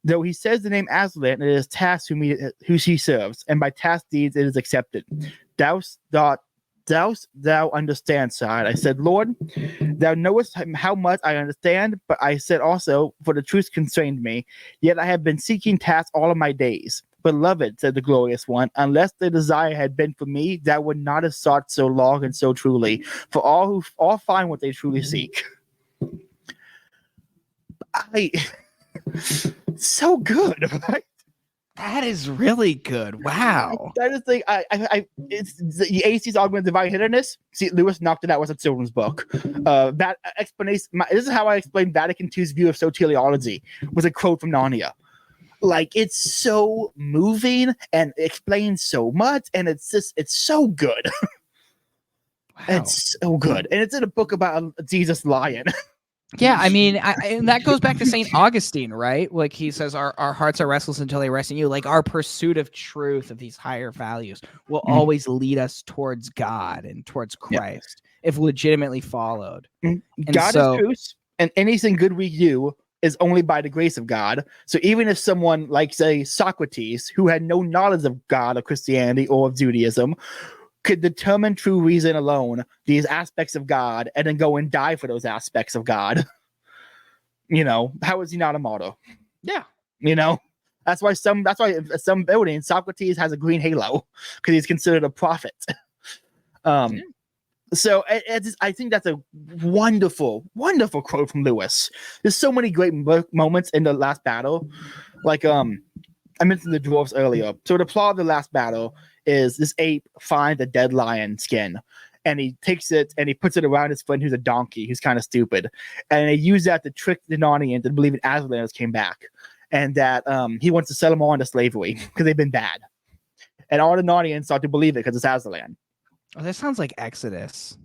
though he says the name Aslan, it is Tass who he serves, and by Tass deeds it is accepted. Dost thou understand, side? I said, Lord, thou knowest how much I understand, but I said also, for the truth constrained me, yet I have been seeking Tass all of my days. Beloved, said the glorious one, unless the desire had been for me, thou would not have sought so long and so truly, for all find what they truly seek. So good, right? That is really good. Wow. I just think it's the AC's augmented divine hitterness. See, Lewis knocked it out with a children's book. That explanation. This is how I explained Vatican II's view of soteriology. Was a quote from Narnia. Like, it's so moving and explains so much, and it's so good. Wow. It's so good, and it's in a book about Jesus lion. Yeah, I mean, and that goes back to St. Augustine, right? Like, he says, our hearts are restless until they rest in you. Like, our pursuit of truth, of these higher values, will always lead us towards God and towards Christ, if legitimately followed. And God is truth, and anything good we do is only by the grace of God. So even if someone like, say, Socrates, who had no knowledge of God, of Christianity, or of Judaism, could determine true reason alone, these aspects of God, and then go and die for those aspects of God, how is he not a martyr? Yeah. That's why some buildings, Socrates has a green halo, because he's considered a prophet. So I think that's a wonderful, wonderful quote from Lewis. There's so many great moments in the last battle. Like, I mentioned the dwarves earlier. So the plot of the last battle is this ape finds a dead lion skin, and he takes it and he puts it around his friend who's a donkey, who's kind of stupid. And they use that to trick the Narnians into believing Aslan came back, and that he wants to sell them all into slavery because they've been bad. And all the Narnians start to believe it because it's Aslan. Oh, that sounds like Exodus.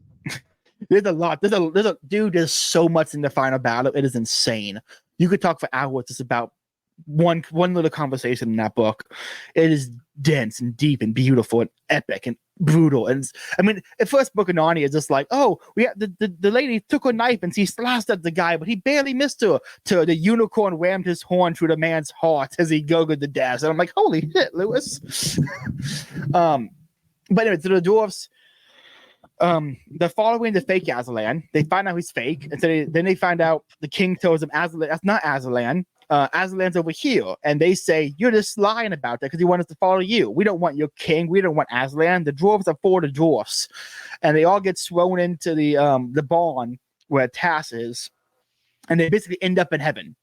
There's a lot. There's so much in the final battle. It is insane. You could talk for hours just about one little conversation in that book. It is dense and deep and beautiful and epic and brutal. And I mean, the first book of Narnia is just like, oh, we have the lady took a knife and she slashed at the guy, but he barely missed her. To the unicorn rammed his horn through the man's heart as he gurgled to death. And I'm like, holy shit, Lewis. But anyway, to the dwarfs, they're following the fake Aslan. They find out he's fake, and so then they find out the king tells them Aslan, that's not Aslan. Aslan's over here, and they say you're just lying about that because he wants us to follow you. We don't want your king. We don't want Aslan. The dwarves are for the dwarfs, and they all get thrown into the barn where Tass is, and they basically end up in heaven,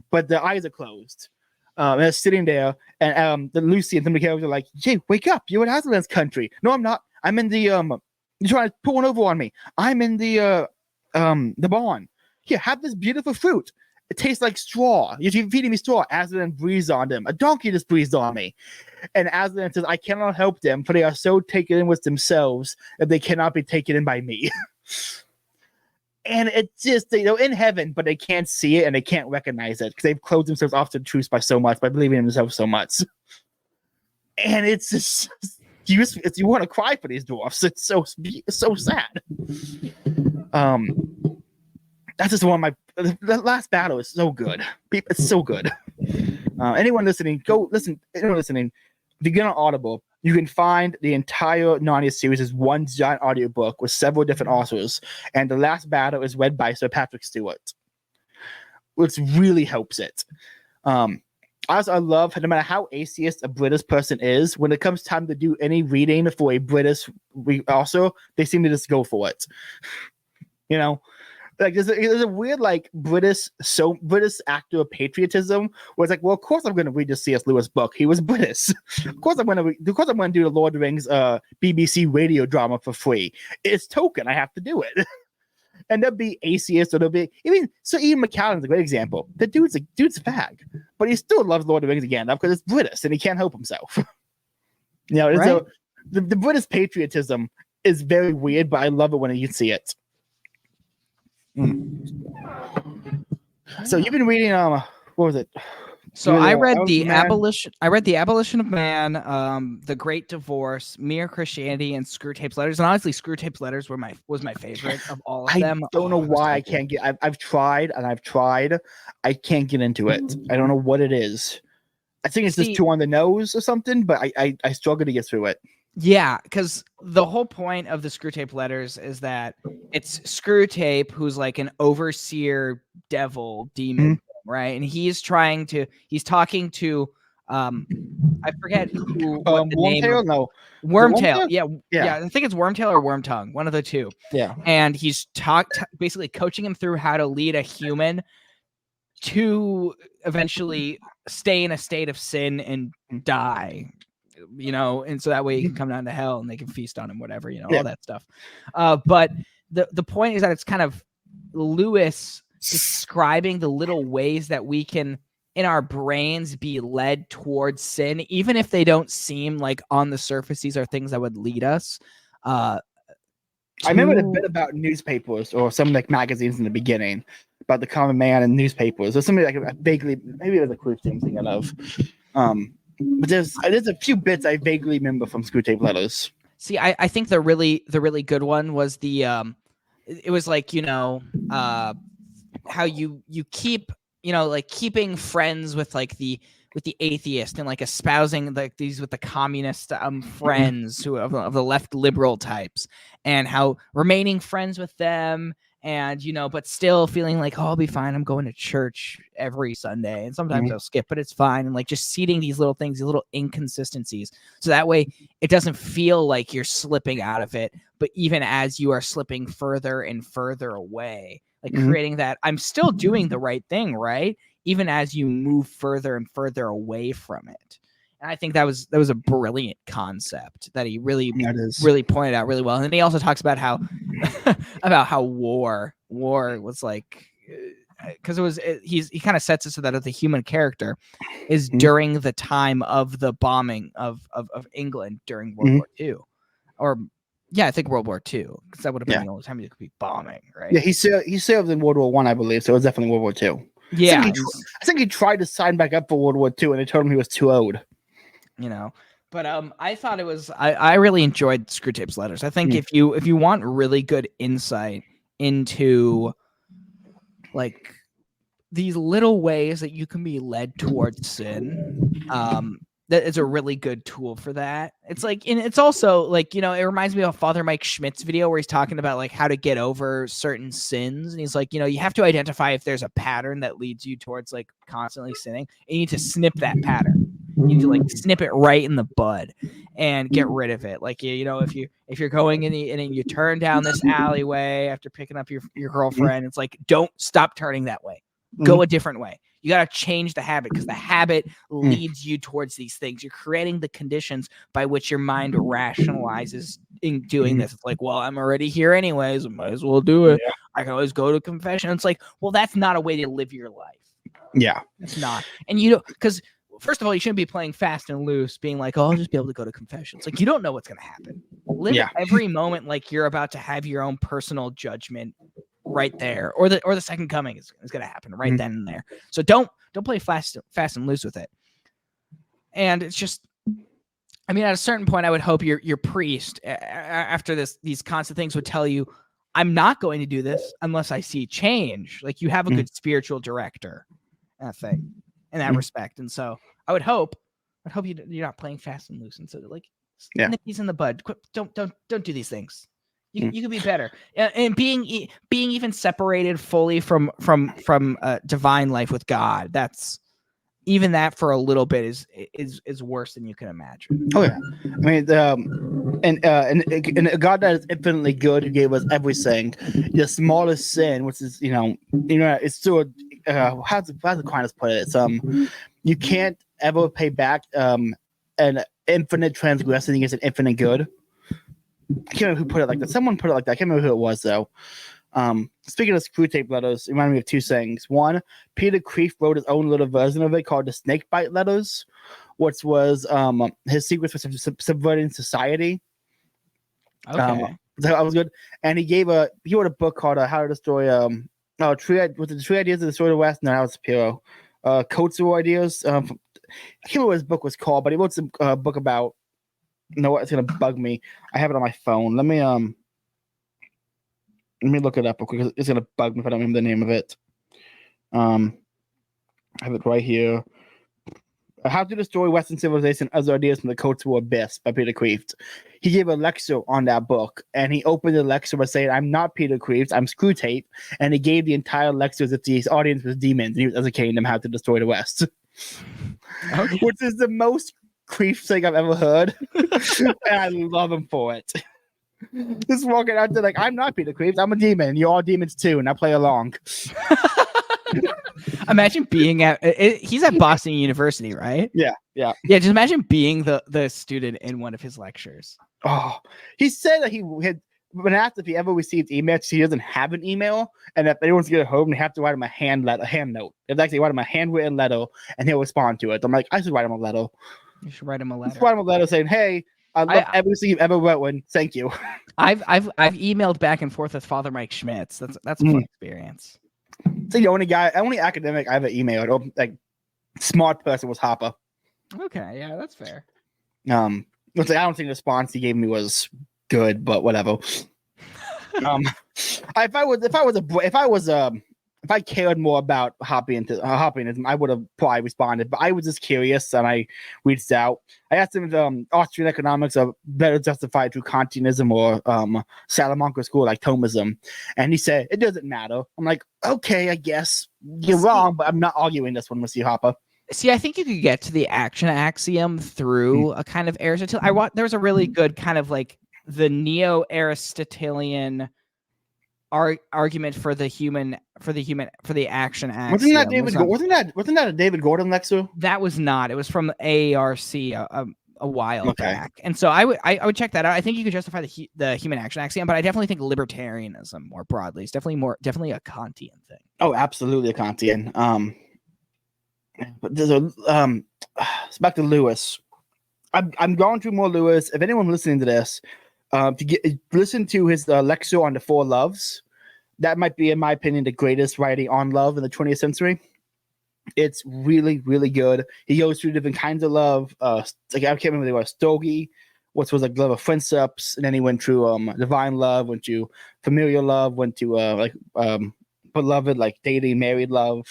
but their eyes are closed. And they're sitting there, and the Lucy and some of the characters are like, "Jay, wake up! You're in Aslan's country." No, I'm not. I'm in the You're trying to pull one over on me. I'm in the barn. Here, have this beautiful fruit. It tastes like straw. You're feeding me straw. Aslan breathes on them. A donkey just breathed on me. And Aslan says, I cannot help them, for they are so taken in with themselves that they cannot be taken in by me. And it's just, they're in heaven, but they can't see it and they can't recognize it because they've closed themselves off to the truth by so much, by believing in themselves so much. And it's just, you want to cry for these dwarfs. It's so sad. That's just one of the last battle is so good. It's so good. Anyone listening, go listen. Anyone listening, if you get on Audible, you can find the entire Narnia series as one giant audiobook with several different authors, and the last battle is read by Sir Patrick Stewart, which really helps it. Also, I love, no matter how atheist a British person is, when it comes time to do any reading for a British author, they seem to just go for it. You know, like there's a weird like British actor patriotism where it's like, well, of course I'm going to read the C.S. Lewis book. He was British. Of course I'm going to do the Lord of the Rings BBC radio drama for free. It's Tolkien. I have to do it. And there'll be atheists, or there'll be Ian McKellen's a great example. The dude's a fag, but he still loves Lord of the Rings again because it's British and he can't help himself. Right? So the British patriotism is very weird, but I love it when you see it. So you've been reading what was it? So I read the Abolition of Man, The Great Divorce, Mere Christianity, and Screwtape's Letters. And honestly, Screwtape's Letters was my favorite of all of them. I don't know why I can't get. I've tried. I can't get into it. I don't know what it is. I think it's just too on the nose or something. But I struggle to get through it. Yeah, because the whole point of the Screwtape Letters is that it's Screwtape who's like an overseer demon. Mm-hmm. Right, and he's talking to I forget what the name of, no Wormtail. Yeah, I think it's Wormtail or Wormtongue, one of the two. Yeah, and he's basically coaching him through how to lead a human to eventually stay in a state of sin and die, and so that way he can come down to hell and they can feast on him, whatever, all that stuff. But the point is that it's kind of Lewis describing the little ways that we can in our brains be led towards sin, even if they don't seem like on the surface these are things that would lead us. I remember a bit about newspapers or some like magazines in the beginning about the common man and newspapers or something like vaguely, maybe it was a cruise thing thinking of. But there's a few bits I vaguely remember from Screwtape Letters. See, I think the really good one was the it was like how you keep like keeping friends with like the atheist and like espousing like these with the communist friends who of the left liberal types, and how remaining friends with them and but still feeling like, oh, I'll be fine, I'm going to church every Sunday and sometimes I'll skip, but it's fine, and like just seeding these little things, these little inconsistencies, so that way it doesn't feel like you're slipping out of it, but even as you are slipping further and further away, like creating that I'm still doing the right thing, right? Even as you move further and further away from it. And I think that was a brilliant concept that he really pointed out really well. And then he also talks about how war was like, because he kind of sets it so that the human character is during the time of the bombing of England during World War II, or I think World War II, because that would have been the only time you could be bombing, right? Yeah, he served in World War I believe, so it was definitely World War II. Yeah, I think he tried to sign back up for World War II, and they told him he was too old. But I thought it was. I really enjoyed Screwtape's Letters. I think if you want really good insight into like these little ways that you can be led towards sin, that is a really good tool for that. It's like, and it's also like, it reminds me of Father Mike Schmidt's video where he's talking about like how to get over certain sins. And he's like, you have to identify if there's a pattern that leads you towards like constantly sinning, and you need to snip that pattern. You need to like snip it right in the bud and get rid of it. Like, if you're going in and you turn down this alleyway after picking up your girlfriend, it's like, don't stop turning that way. Go a different way. You got to change the habit, because the habit leads you towards these things. You're creating the conditions by which your mind rationalizes in doing this. It's like, well, I'm already here anyways. I might as well do it. Yeah. I can always go to confession. It's like, well, that's not a way to live your life. Yeah. It's not. And because first of all, you shouldn't be playing fast and loose, being like, oh, I'll just be able to go to confession. It's like, you don't know what's going to happen. Live every moment like you're about to have your own personal judgment right there, or the second coming is going to happen right then and there. So don't play fast and loose with it. And it's just, I mean, at a certain point, I would hope your priest after these constant things would tell you, I'm not going to do this unless I see change. Like, you have a good spiritual director, I think, in that respect. And so I would hope you're not playing fast and loose. And so like, Yeah. Nip these in the bud. Quit, don't do these things. You could be better. And being even separated fully from divine life with God. That's even that for a little bit is worse than you can imagine. Oh yeah, I mean, and a God that is infinitely good, who gave us everything. The smallest sin, which is it's still how's the Aquinas put it? It's you can't ever pay back an infinite transgression against an infinite good. I can't remember who put it like that. Someone put it like that. I can't remember who it was though. Speaking of screw tape letters, it reminded me of two things. One, Peter Kreeft wrote his own little version of it called the Snake Bite Letters, which was his secrets for subverting society. Okay. So that was good. And he wrote a book called How to Destroy True Ideas to Destroy the West? No, that was Shapiro. Kotsu Ideas. I can't remember what his book was called, but he wrote some book about what, it's gonna bug me. I have it on my phone. Let me look it up real quick. It's gonna bug me if I don't remember the name of it. I have it right here. How to Destroy Western Civilization: Other Ideas from the Kotsu Abyss by Peter Kreeft. He gave a lecture on that book, and he opened the lecture by saying, "I'm not Peter Kreeft, I'm Screwtape," and he gave the entire lecture as if the audience was demons, and he was educating them how to destroy the West. Okay. Which is the most Kreeft thing I've ever heard, and I love him for it. Just walking out there like, I'm not Peter Kreeft, I'm a demon. You're all demons too, and I play along. Imagine being he's at Boston University, right? Yeah. Just imagine being the student in one of his lectures. Oh, he said that he had been asked if he ever received emails. He doesn't have an email, and if anyone wants to get it home, they have to write him a hand note. If actually write him a handwritten letter, and he'll respond to it. I'm like, I should write him a letter. You should write him a letter. Just write him a letter saying, "Hey, I love everything you've ever wrote one. Thank you." I've emailed back and forth with Father Mike Schmitz. That's a fun experience. So the only academic I ever emailed, or like smart person, was Hopper. Okay, yeah, that's fair. I don't think the response he gave me was good, but whatever. If I cared more about Hoppianism, I would have probably responded. But I was just curious, and I reached out. I asked him if Austrian economics are better justified through Kantianism or Salamanca school like Thomism, and he said it doesn't matter. I'm like, okay, I guess you're wrong, but I'm not arguing this one with you, Hopper. See, I think you could get to the action axiom through a kind of Aristotelian. There's a really good kind of like the neo-Aristotelian argument for the action axiom. Wasn't that a David Gordon lecture? That was not. It was from AARC a while back, and so I would check that out. I think you could justify the human action axiom, but I definitely think libertarianism more broadly is definitely a Kantian thing. Oh, absolutely a Kantian. But there's it's back to Lewis. I'm going through more Lewis. If anyone listening to this, listen to his lecture on the Four Loves. That might be, in my opinion, the greatest writing on love in the 20th century. It's really, really good. He goes through different kinds of love. I can't remember they were Stogie, which was like love of friendships, and then he went through divine love, went to familial love, went to beloved, like dating, married love.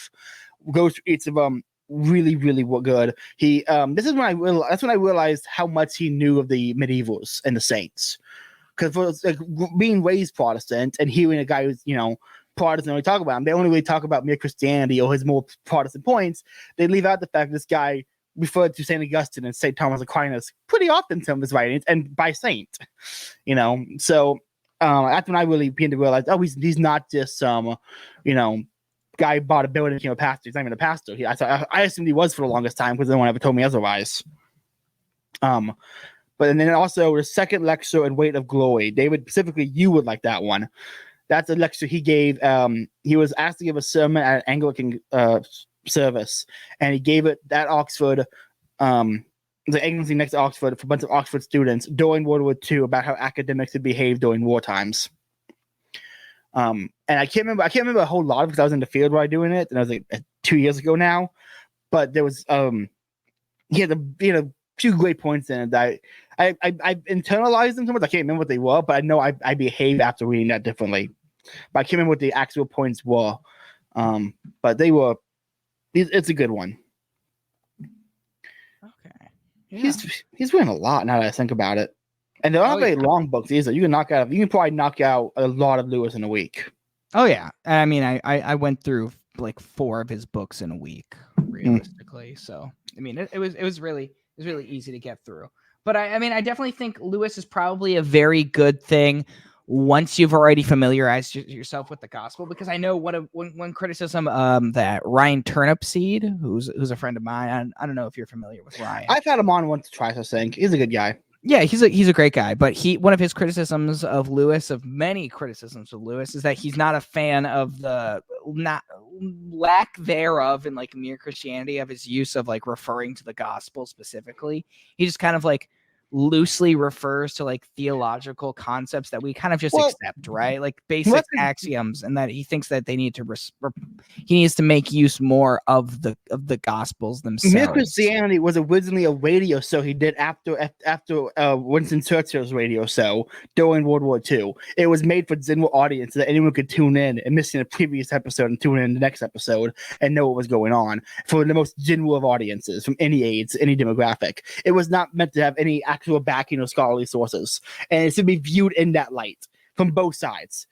Goes through each of them. Really, really good. He that's when I realized how much he knew of the medievals and the saints. Because like being raised Protestant and hearing a guy who's Protestant only talk about him, they only really talk about mere Christianity or his more Protestant points. They leave out the fact that this guy referred to St. Augustine and St. Thomas Aquinas pretty often in some of his writings, and by saint. So that's when I really began to realize, he's not just guy bought a building, became a pastor. He's not even a pastor. I assumed he was for the longest time because no one ever told me otherwise. But then also the second lecture in Weight of Glory. David, specifically, you would like that one. That's a lecture he gave. He was asked to give a sermon at an Anglican service, and he gave it at Oxford. The Anglican next to Oxford for a bunch of Oxford students during World War II about how academics had behaved during war times. And I can't remember a whole lot because I was in the field while doing it, and I was like 2 years ago now. But there was he had a few great points in it that I internalized them so much I can't remember what they were, but I know I behaved after reading that differently. But I can't remember what the actual points were. But it's a good one. Okay. He's winning a lot now that I think about it. And they're not very long books either. You can probably knock out a lot of Lewis in a week. Oh yeah. I mean, I went through like 4 of his books in a week, realistically. So I mean, it was really easy to get through. But I mean, I definitely think Lewis is probably a very good thing once you've already familiarized yourself with the gospel, because I know one criticism that Ryan Turnipseed, who's a friend of mine, I don't know if you're familiar with Ryan. I've had him on once or twice, I think. He's a good guy. Yeah, he's a great guy, but one of his criticisms of Lewis, of many criticisms of Lewis, is that he's not a fan of the lack thereof in like mere Christianity of his use of like referring to the gospel specifically. He just kind of like loosely refers to like theological concepts that we kind of just accept, right? Like basic axioms, and that he thinks that they need to he needs to make use more of the gospels themselves. Mere Christianity was originally a radio show he did after Winston Churchill's radio show during World War II. It was made for general audience so that anyone could tune in and miss the previous episode and tune in the next episode and know what was going on, for the most general of audiences from any age, any demographic. It was not meant to have any actual backing or scholarly sources, and it should be viewed in that light from both sides.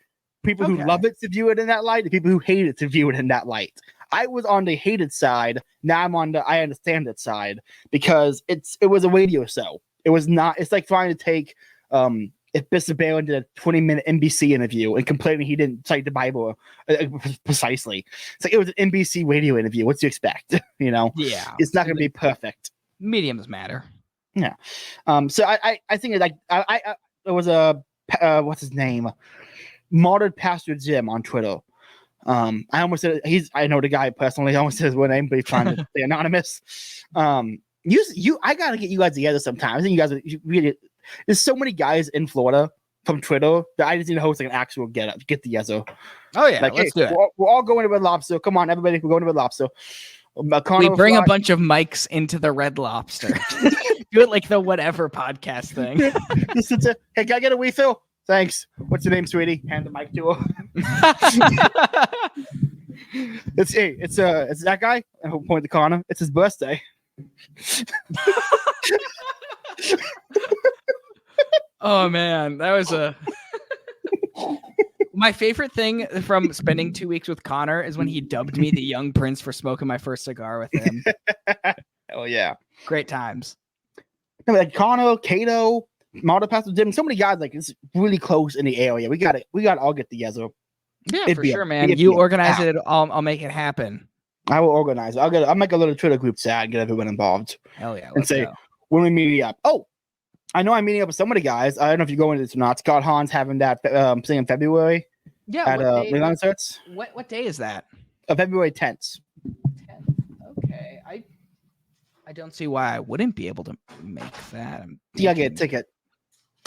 People who love it to view it in that light, the people who hate it to view it in that light. I was on the hated side. Now I'm on the I understand it side, because it was a radio show. It was not. It's like trying to take if Bishop Barron did a 20-minute NBC interview and complaining he didn't cite the Bible precisely. It's like it was an NBC radio interview. What do you expect? Yeah, it's not going to be perfect. Mediums matter. Yeah. So I think like there was a what's his name, Martyred Pastor Jim on Twitter. I almost said I know the guy personally. I almost said his real name, but he's trying to stay anonymous. I gotta get you guys together sometime. I think you guys really. There's so many guys in Florida from Twitter that I just need to host like an actual get together. Oh yeah, like, let's do it. We're all going to Red Lobster. Come on, everybody, we're going to Red Lobster. We bring a bunch of mics into the Red Lobster. Do it like the whatever podcast thing. Hey, can I get a refill? Thanks. What's your name, sweetie? Hand the mic to her. It's that guy. I will point to Connor. It's his birthday. Oh man, that was my favorite thing from spending 2 weeks with Connor is when he dubbed me the young prince for smoking my first cigar with him. Oh yeah, great times. Like Connor, Cato, Martyred Pastor Jim, so many guys like it's really close in the area. We got to all get together. Yeah, for sure, man. You organize it, I'll make it happen. I will organize it. I'll make a little Twitter group chat and get everyone involved. Hell yeah, and say when we meet up. Oh, I know I'm meeting up with some of the guys. I don't know if you're going to this or not. Scott Hahn's having that thing in February. Yeah, at Leland Search. What day is that? February 10th. Okay, I don't see why I wouldn't be able to make that. You gotta get a ticket.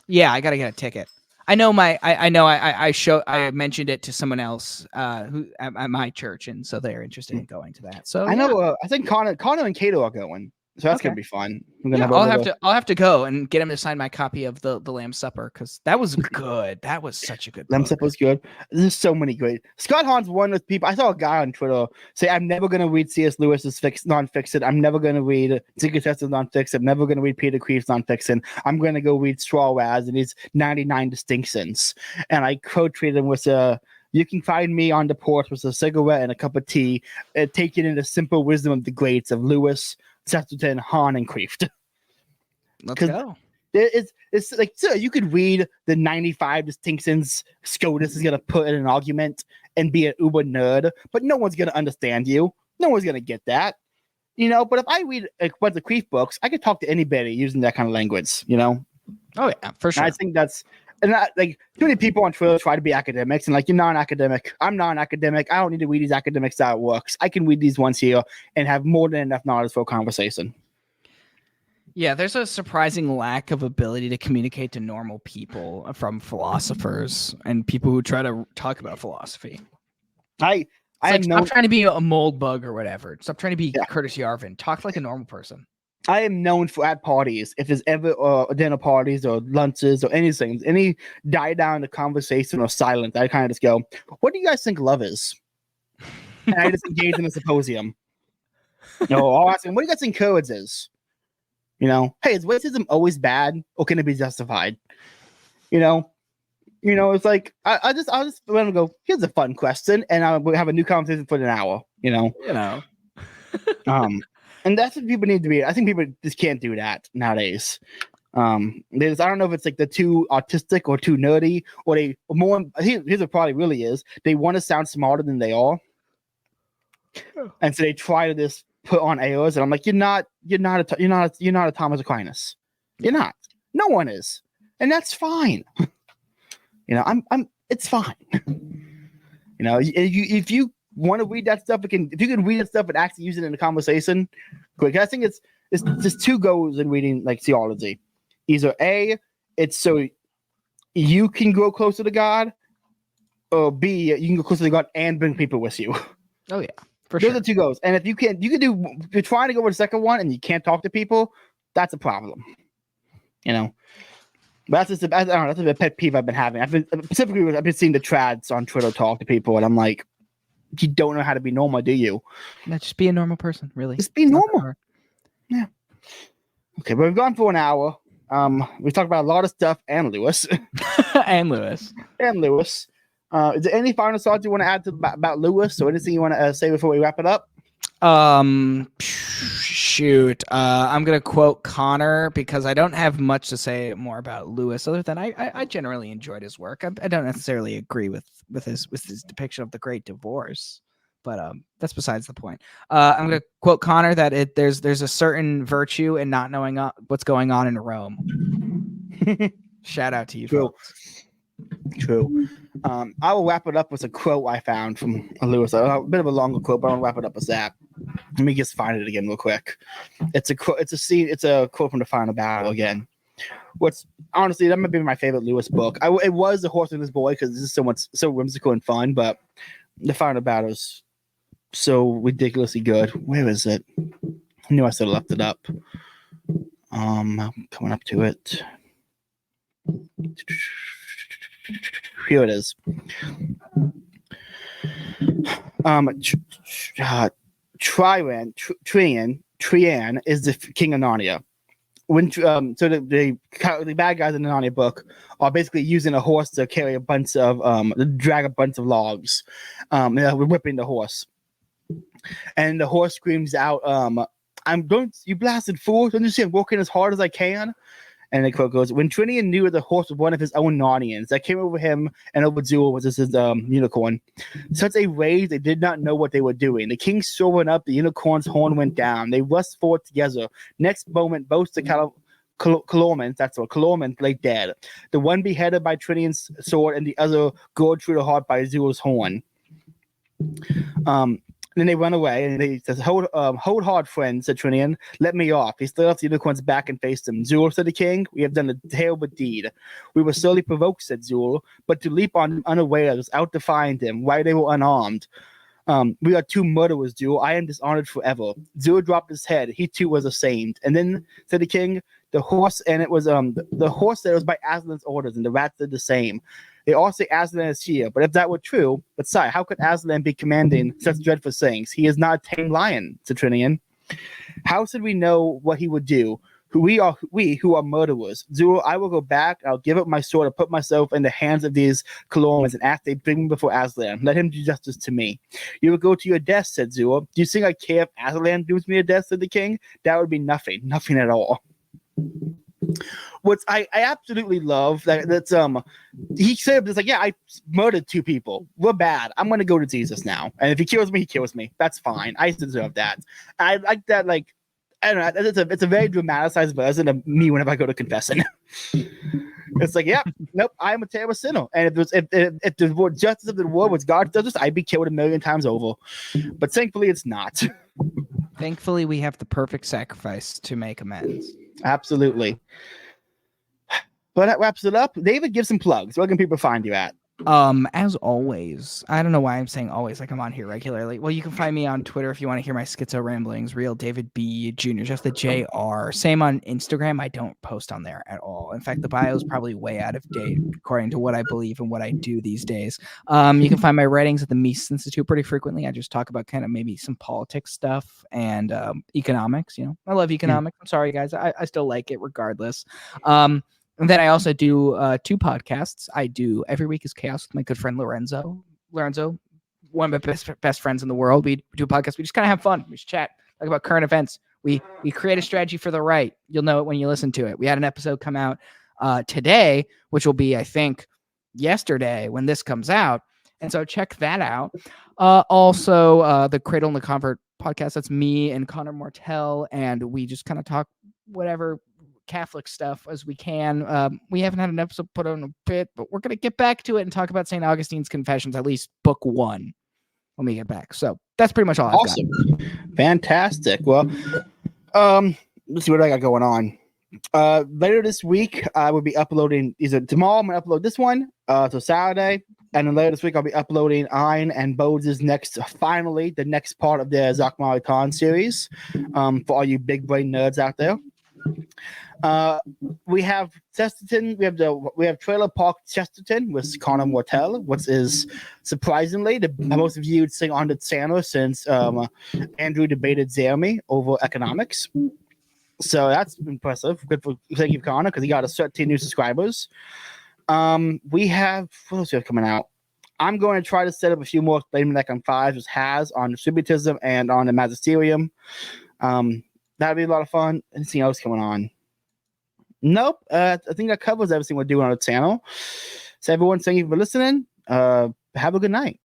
Yeah, I gotta get a ticket. I know I mentioned it to someone else who at my church, and so they're interested in going to that. So I know. I think Connor and Cato are going. So that's gonna be fun. I'll have to go and get him to sign my copy of the Lamb's Supper, because that was good. That was such a good. Lamb's Supper was good. There's so many great. Scott Hahn's one of the people. I saw a guy on Twitter say, "I'm never gonna read C.S. Lewis's non-fiction. I'm never gonna read Ziggy Tesser's non-fiction. I'm never gonna read Peter Kreeft's non-fiction. I'm gonna go read Straw Raz and his 99 Distinctions." And I quote-tweeted him with "You can find me on the porch with a cigarette and a cup of tea, taking in the simple wisdom of the greats of Lewis, Chesterton, Hahn, and Kreeft." Let's go. It's like, so you could read the 95 Distinctions SCOTUS is going to put in an argument and be an uber nerd, but no one's going to understand you. No one's going to get that. But if I read a bunch of Kreeft books, I could talk to anybody using that kind of language, Oh, yeah, for sure. And I think that's, and like too many people on Twitter try to be academics and like, you're non-academic. I'm non-academic. I don't need to read these academics how it works. I can read these ones here and have more than enough knowledge for a conversation. Yeah, there's a surprising lack of ability to communicate to normal people from philosophers and people who try to talk about philosophy. Stop trying to be a mold bug or whatever. Stop trying to be Curtis Yarvin. Talk like a normal person. I am known for at parties, if there's ever dinner parties or lunches or anything, any die down the conversation or silence, I kind of just go, "What do you guys think love is?" And I just engage in a symposium. I'll ask them, "What do you guys think courage is?" You know, hey, is racism always bad, or can it be justified? You know, it's like I'll just let them go. Here's a fun question, and we'll have a new conversation for an hour. You know, and that's what people need to be. I think people just can't do that nowadays. I don't know if it's like they're too autistic or too nerdy, or they more. Here's what probably really is. They want to sound smarter than they are, and so they try to just put on airs. And I'm like, you're not a Thomas Aquinas. You're not. No one is, and that's fine. It's fine. If you want to read that stuff, if you can read that stuff and actually use it in a conversation, quick. I think it's just two goals in reading like theology. Either A, it's so you can grow closer to God, or B, you can go closer to God and bring people with you. Oh yeah, for sure. Those are two goals. And if you can do, if you're trying to go with the second one and you can't talk to people, that's a problem. But that's just that's a pet peeve I've been having. I've been seeing the trads on Twitter talk to people, and I'm like, you don't know how to be normal, do you? No, just be a normal person, really. Just be normal. Yeah. Okay, but we've gone for an hour. We talked about a lot of stuff, and Lewis. Is there any final thoughts you want to add about Lewis, or anything you want to say before we wrap it up? Shoot. I'm gonna quote Connor because I don't have much to say more about Lewis other than I generally enjoyed his work. I don't necessarily agree with his depiction of the Great Divorce, but that's besides the point. I'm gonna quote Connor that there's a certain virtue in not knowing what's going on in Rome. Shout out to you, folks. True. I will wrap it up with a quote I found from Lewis. A bit of a longer quote, but I'll wrap it up with that. Let me just find it again real quick. It's a quote. It's a quote from The Final Battle again. Honestly, that might be my favorite Lewis book. It was The Horse and His Boy because this is so whimsical and fun, but The Final Battle is so ridiculously good. Where is it? I knew I still left it up. I'm coming up to it. Here it is. Trian is the king of Narnia. So the bad guys in the Narnia book are basically using a horse to carry a bunch of drag a bunch of logs. We're whipping the horse, and the horse screams out, you blasted fool! Don't you see I'm working as hard as I can?" And the quote goes, "When Trinian knew that the horse was one of his own Narnians that came over him and over Jewel, which is his unicorn, such a rage they did not know what they were doing. The king soaring up, the unicorn's horn went down. They rushed forward together. Next moment, both the Calormans lay dead. The one beheaded by Trinian's sword and the other gored through the heart by Jewel's horn. Then they run away, and they says, hold hard, friend, said Trinian. Let me off. He slid off the unicorn's back and faced him. Zul, said the king, we have done a terrible deed. We were sorely provoked, said Zul, but to leap on him unawares was out-defying him, while they were unarmed. We are two murderers, Zul. I am dishonored forever. Zul dropped his head. He too was ashamed. And then, said the king, the horse, and it was the horse that was by Aslan's orders, and the rats did the same. They all say Aslan is here, but if that were true, but sire, how could Aslan be commanding such dreadful things? He is not a tame lion, said Trinian. How should we know what he would do? We who are murderers. Zul, I will go back. I'll give up my sword and put myself in the hands of these Calormans and ask they bring me before Aslan. Let him do justice to me. You will go to your death, said Zul. Do you think I care if Aslan dooms me to death, said the king? That would be nothing at all. What I absolutely love that's he said it's like, yeah, I murdered two people. We're bad. I'm gonna go to Jesus now, and if he kills me, he kills me. That's fine. I deserve that. I like that. Like, I don't know. It's a very dramatized version of me whenever I go to confessing. It's like, yeah, nope, I am a terrible sinner, and if the justice of the world was God's justice, I'd be killed 1,000,000 times over. But thankfully, it's not. Thankfully, we have the perfect sacrifice to make amends. Absolutely. But that wraps it up. David, give some plugs. Where can people find you at? As always, I don't know why I'm saying always, like I'm on here regularly. Well, you can find me on Twitter if you want to hear my schizo ramblings, real David B. Jr., just the JR. Same on Instagram. I don't post on there at all. In fact, the bio is probably way out of date according to what I believe and what I do these days. You can find my writings at the Mises Institute pretty frequently. I just talk about kind of maybe some politics stuff and economics. I love economics. I'm sorry, guys. I still like it regardless. And then I also do 2 podcasts. I do Every Week is Chaos with my good friend Lorenzo. Lorenzo, one of my best friends in the world. We do a podcast. We just kind of have fun. We just chat, talk about current events. We create a strategy for the right. You'll know it when you listen to it. We had an episode come out today, which will be, I think, yesterday when this comes out. And so check that out. Also, the Cradle and the Convert podcast. That's me and Connor Mortel, and we just kind of talk whatever Catholic stuff as we can. We haven't had an episode put on a bit, but we're going to get back to it and talk about St. Augustine's Confessions, at least book 1, when we get back. So that's pretty much all I've got. Fantastic. Well, let's see what I got going on. Later this week, I will be uploading, either tomorrow I'm going to upload this one, so Saturday, and then later this week I'll be uploading Iron and Bodes' finally, the next part of their Zakmari Khan series, for all you big brain nerds out there. We have Chesterton. We have Trailer Park Chesterton with Connor Mortel, which is surprisingly the most viewed thing on the channel since Andrew debated Jeremy over economics. So that's impressive. Good for thank you, Connor, because he got us 13 new subscribers. We have what else we have coming out? I'm going to try to set up a few more Like on 5 just has on distributism and on the magisterium. That'd be a lot of fun. Anything else coming on? Nope. I think that covers everything we're doing on the channel. So everyone, thank you for listening. Have a good night.